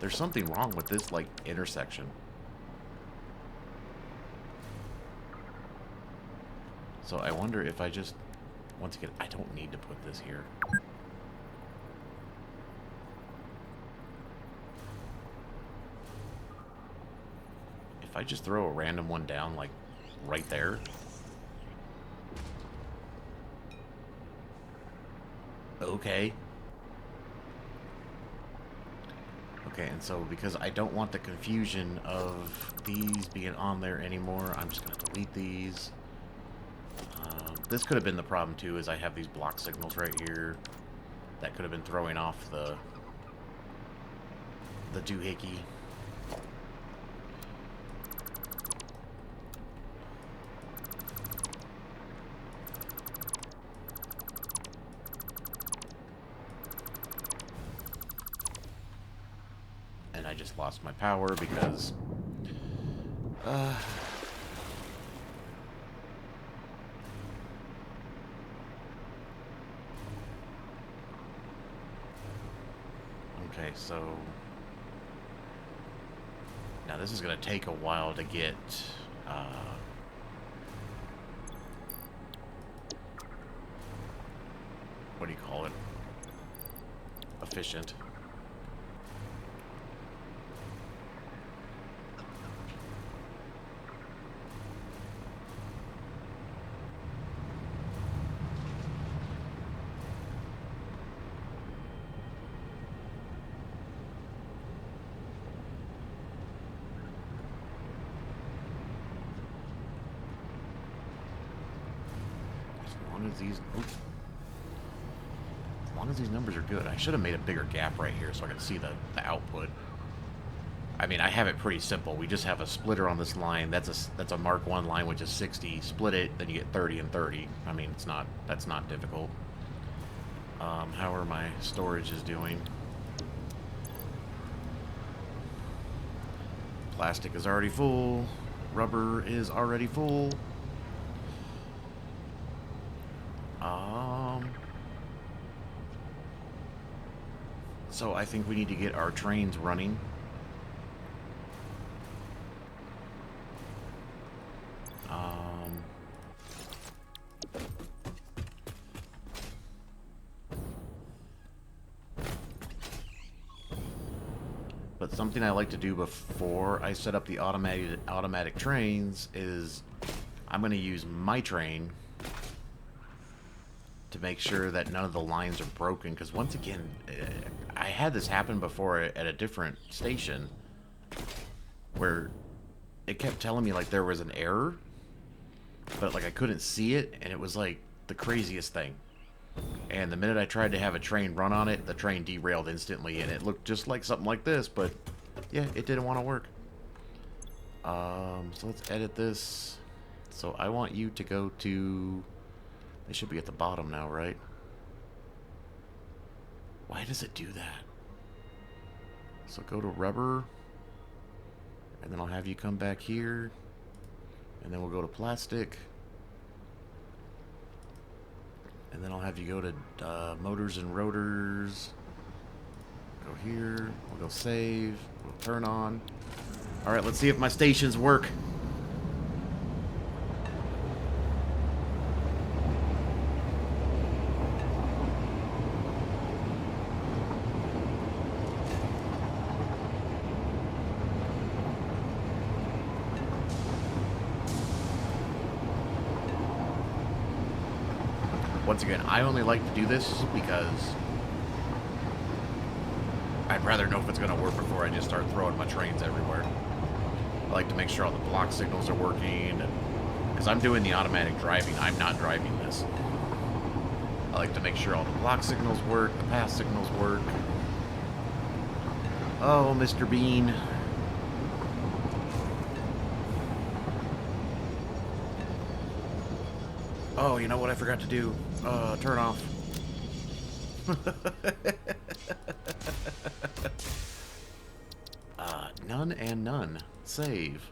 There's something wrong with this, like, intersection. So I wonder if I just... Once again, I don't need to put this here. If I just throw a random one down, like, right there... Okay. Okay, and so because I don't want the confusion of these being on there anymore, I'm just going to delete these. This could have been the problem too, is I have these block signals right here. That could have been throwing off the doohickey. And I just lost my power because... Uh, okay, so... Now this is going to take a while to get... what do you call it? Efficient. As long as these numbers are good. I should have made a bigger gap right here so I could see the output. I mean, I have it pretty simple. We just have a splitter on this line. That's a Mark 1 line, which is 60. Split it, then you get 30 and 30. I mean, that's not difficult. How are my storages doing? Plastic is already full. Rubber is already full. So I think we need to get our trains running. But something I like to do before I set up the automatic trains is I'm going to use my train to make sure that none of the lines are broken, because once again, I had this happen before at a different station where it kept telling me like there was an error, but like I couldn't see it, and it was like the craziest thing. And the minute I tried to have a train run on it, the train derailed instantly, and it looked just like something like this, but yeah, it didn't want to work. So let's edit this. So I want you to go to... They should be at the bottom now, right? Why does it do that? So go to rubber, and then I'll have you come back here, and then we'll go to plastic, and then I'll have you go to motors and rotors. Go here, we'll go save, we'll turn on. Alright, let's see if my stations work. Once again, I only like to do this because I'd rather know if it's going to work before I just start throwing my trains everywhere. I like to make sure all the block signals are working, because I'm doing the automatic driving. I'm not driving this. I like to make sure all the block signals work, the pass signals work. Oh, Mr. Bean. Oh, you know what I forgot to do? Turn off. None and none. Save.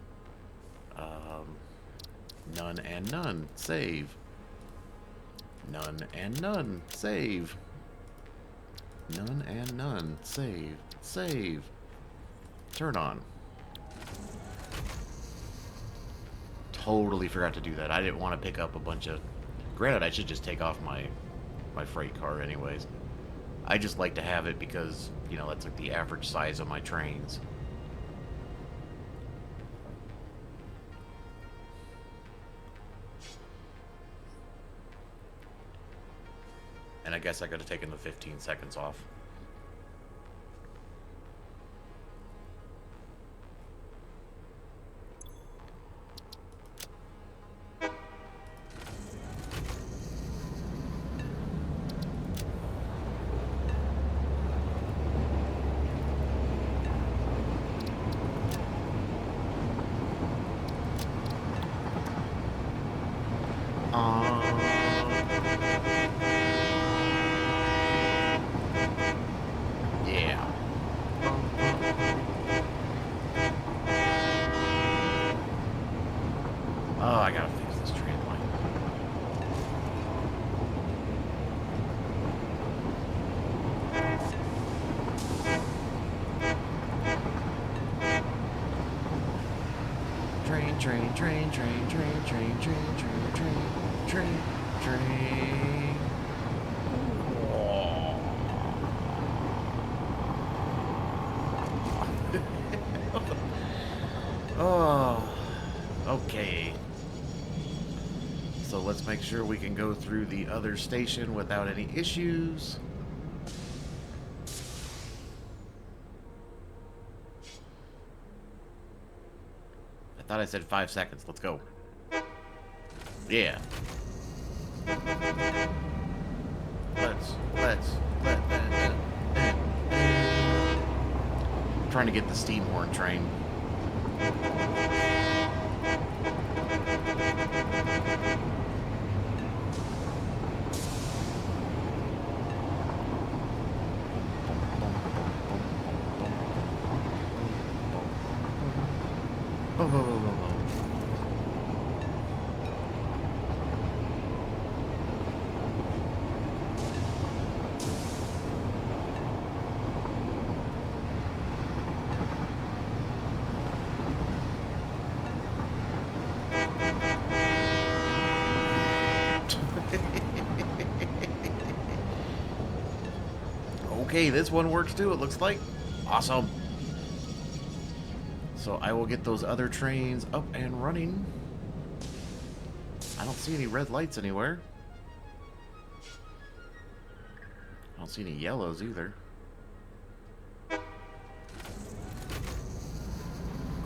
None and none. Save. None and none. Save. None and none. Save. Save. Turn on. Totally forgot to do that. I didn't want to pick up a bunch of... Granted, I should just take off my freight car anyways. I just like to have it because, you know, that's like the average size of my trains. And I guess I could have taken the 15 seconds off. train, train, train, train, train, train, train, train, train, train. Oh, okay. So let's make sure we can go through the other station without any issues. I thought I said 5 seconds. Let's go. Yeah. I'm trying to get the steam horn train. Okay, this one works too, it looks like. Awesome. So I will get those other trains up and running. I don't see any red lights anywhere. I don't see any yellows either. Of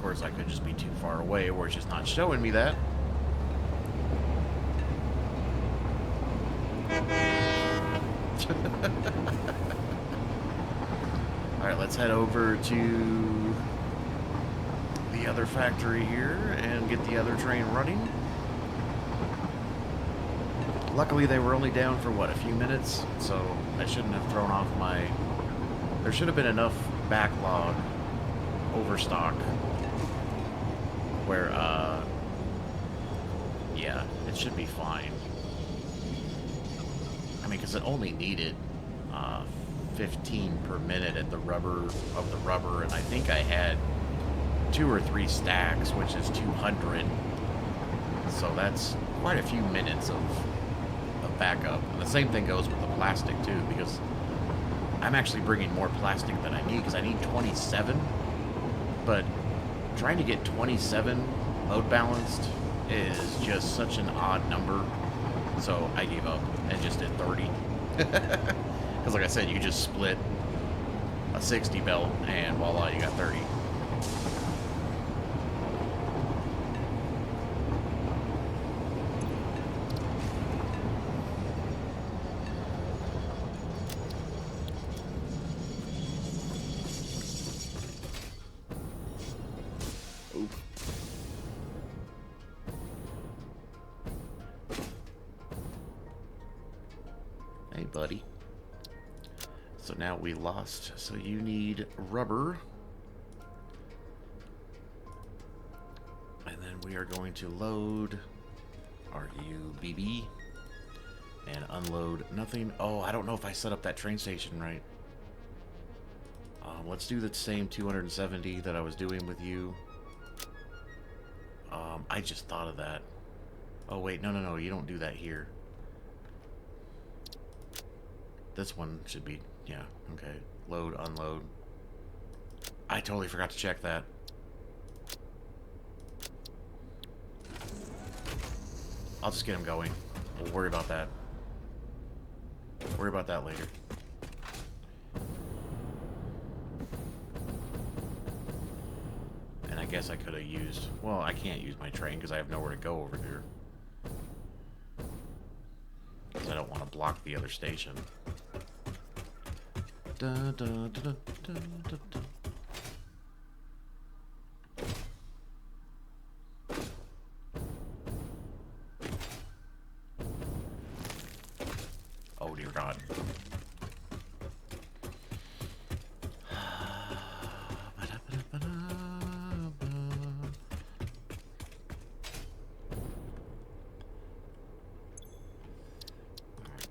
course, I could just be too far away or it's just not showing me that. Alright, let's head over to the other factory here and get the other train running. Luckily, they were only down for, what, a few minutes? So I shouldn't have thrown off my... There should have been enough backlog overstock where, yeah, it should be fine. I mean, because it only needed 15 per minute at the rubber, and I think I had 2 or 3 stacks, which is 200. So that's quite a few minutes of backup. And the same thing goes with the plastic too, because I'm actually bringing more plastic than I need because I need 27. But trying to get 27 load balanced is just such an odd number. So I gave up and just did 30. Because like I said, you just split a 60 belt and voila, you got 30. Hey, buddy. So now we lost. So you need rubber. And then we are going to load our UBB and unload nothing. Oh, I don't know if I set up that train station right. Let's do the same 270 that I was doing with you. I just thought of that. Oh, wait. No. You don't do that here. This one should be, yeah, okay. Load, unload. I totally forgot to check that. I'll just get him going. We'll worry about that. Worry about that later. And I guess I could have used, well, I can't use my train because I have nowhere to go over here. Because I don't want to block the other station. Dun, dun, dun, dun, dun, dun. Oh dear God.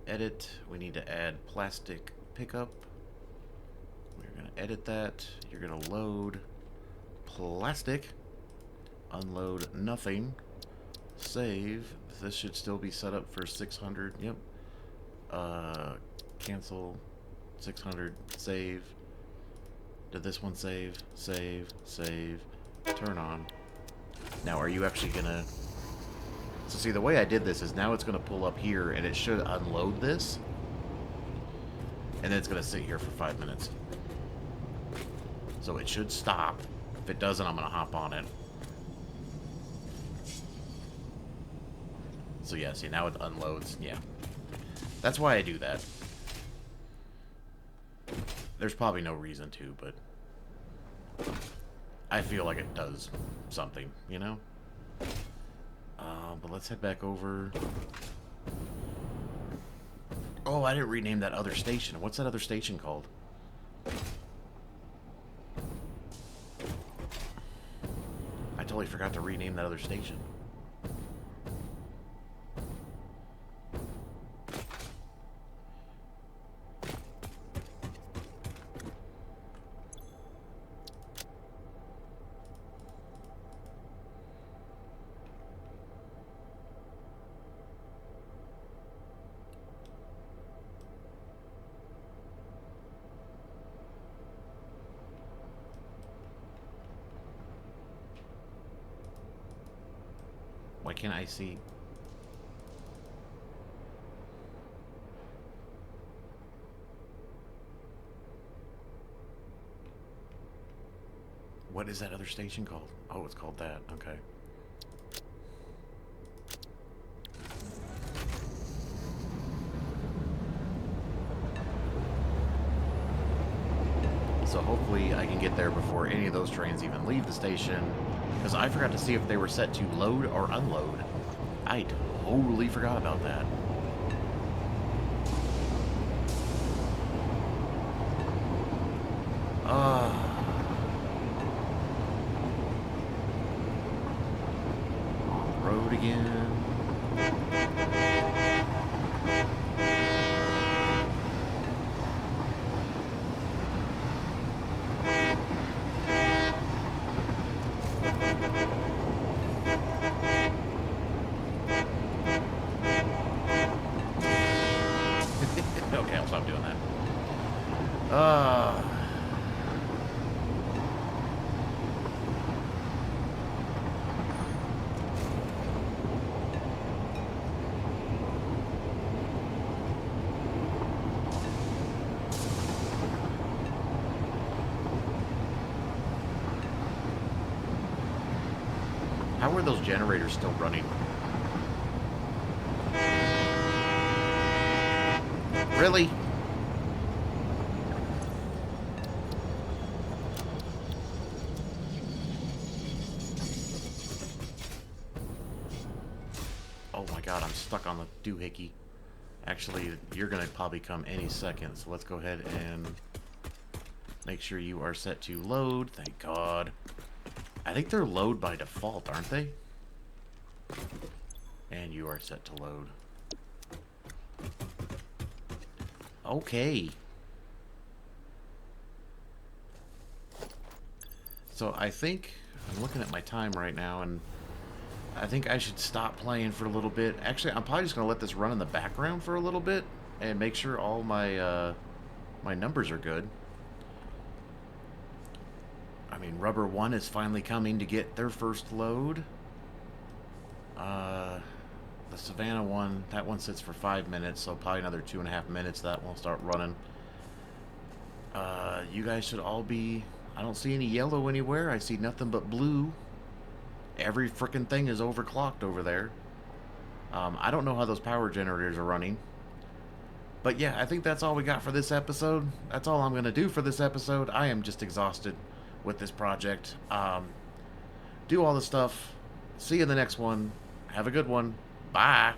Edit. We need to add plastic pickup. We're going to edit that. You're going to load plastic. unload nothing. Save. This should still be set up for 600. Yep. Cancel. 600. Save. Did this one save? Save. Save. Turn on. Now, are you actually gonna... So see, the way I did this is now it's gonna pull up here, and it should unload this. And then it's gonna sit here for 5 minutes. So it should stop. If it doesn't, I'm gonna hop on it. So yeah, see, now it unloads. Yeah. That's why I do that. There's probably no reason to, but I feel like it does something, you know? But let's head back over. Oh, I didn't rename that other station. What's that other station called? I totally forgot to rename that other station. Why can't I see? What is that other station called? Oh, it's called that. Okay. So hopefully I can get there before any of those trains even leave the station. Because I forgot to see if they were set to load or unload. I totally forgot about that. On the road again. Okay, I'll stop doing that. How are those generators still running? Really? Oh my god, I'm stuck on the doohickey. Actually, you're gonna probably come any second, so let's go ahead and make sure you are set to load. Thank God. I think they're load by default, aren't they? And you are set to load. Okay. So I think I'm looking at my time right now, and I think I should stop playing for a little bit. Actually, I'm probably just gonna let this run in the background for a little bit and make sure all my my numbers are good. I mean, Rubber 1 is finally coming to get their first load. The Savannah one, that one sits for 5 minutes, so probably another 2.5 minutes that won't start running. You guys should all be... I don't see any yellow anywhere. I see nothing but blue. Every frickin' thing is overclocked over there. I don't know how those power generators are running. But yeah, I think that's all we got for this episode. That's all I'm going to do for this episode. I am just exhausted with this project. Do all the stuff. See you in the next one. Have a good one. Bye.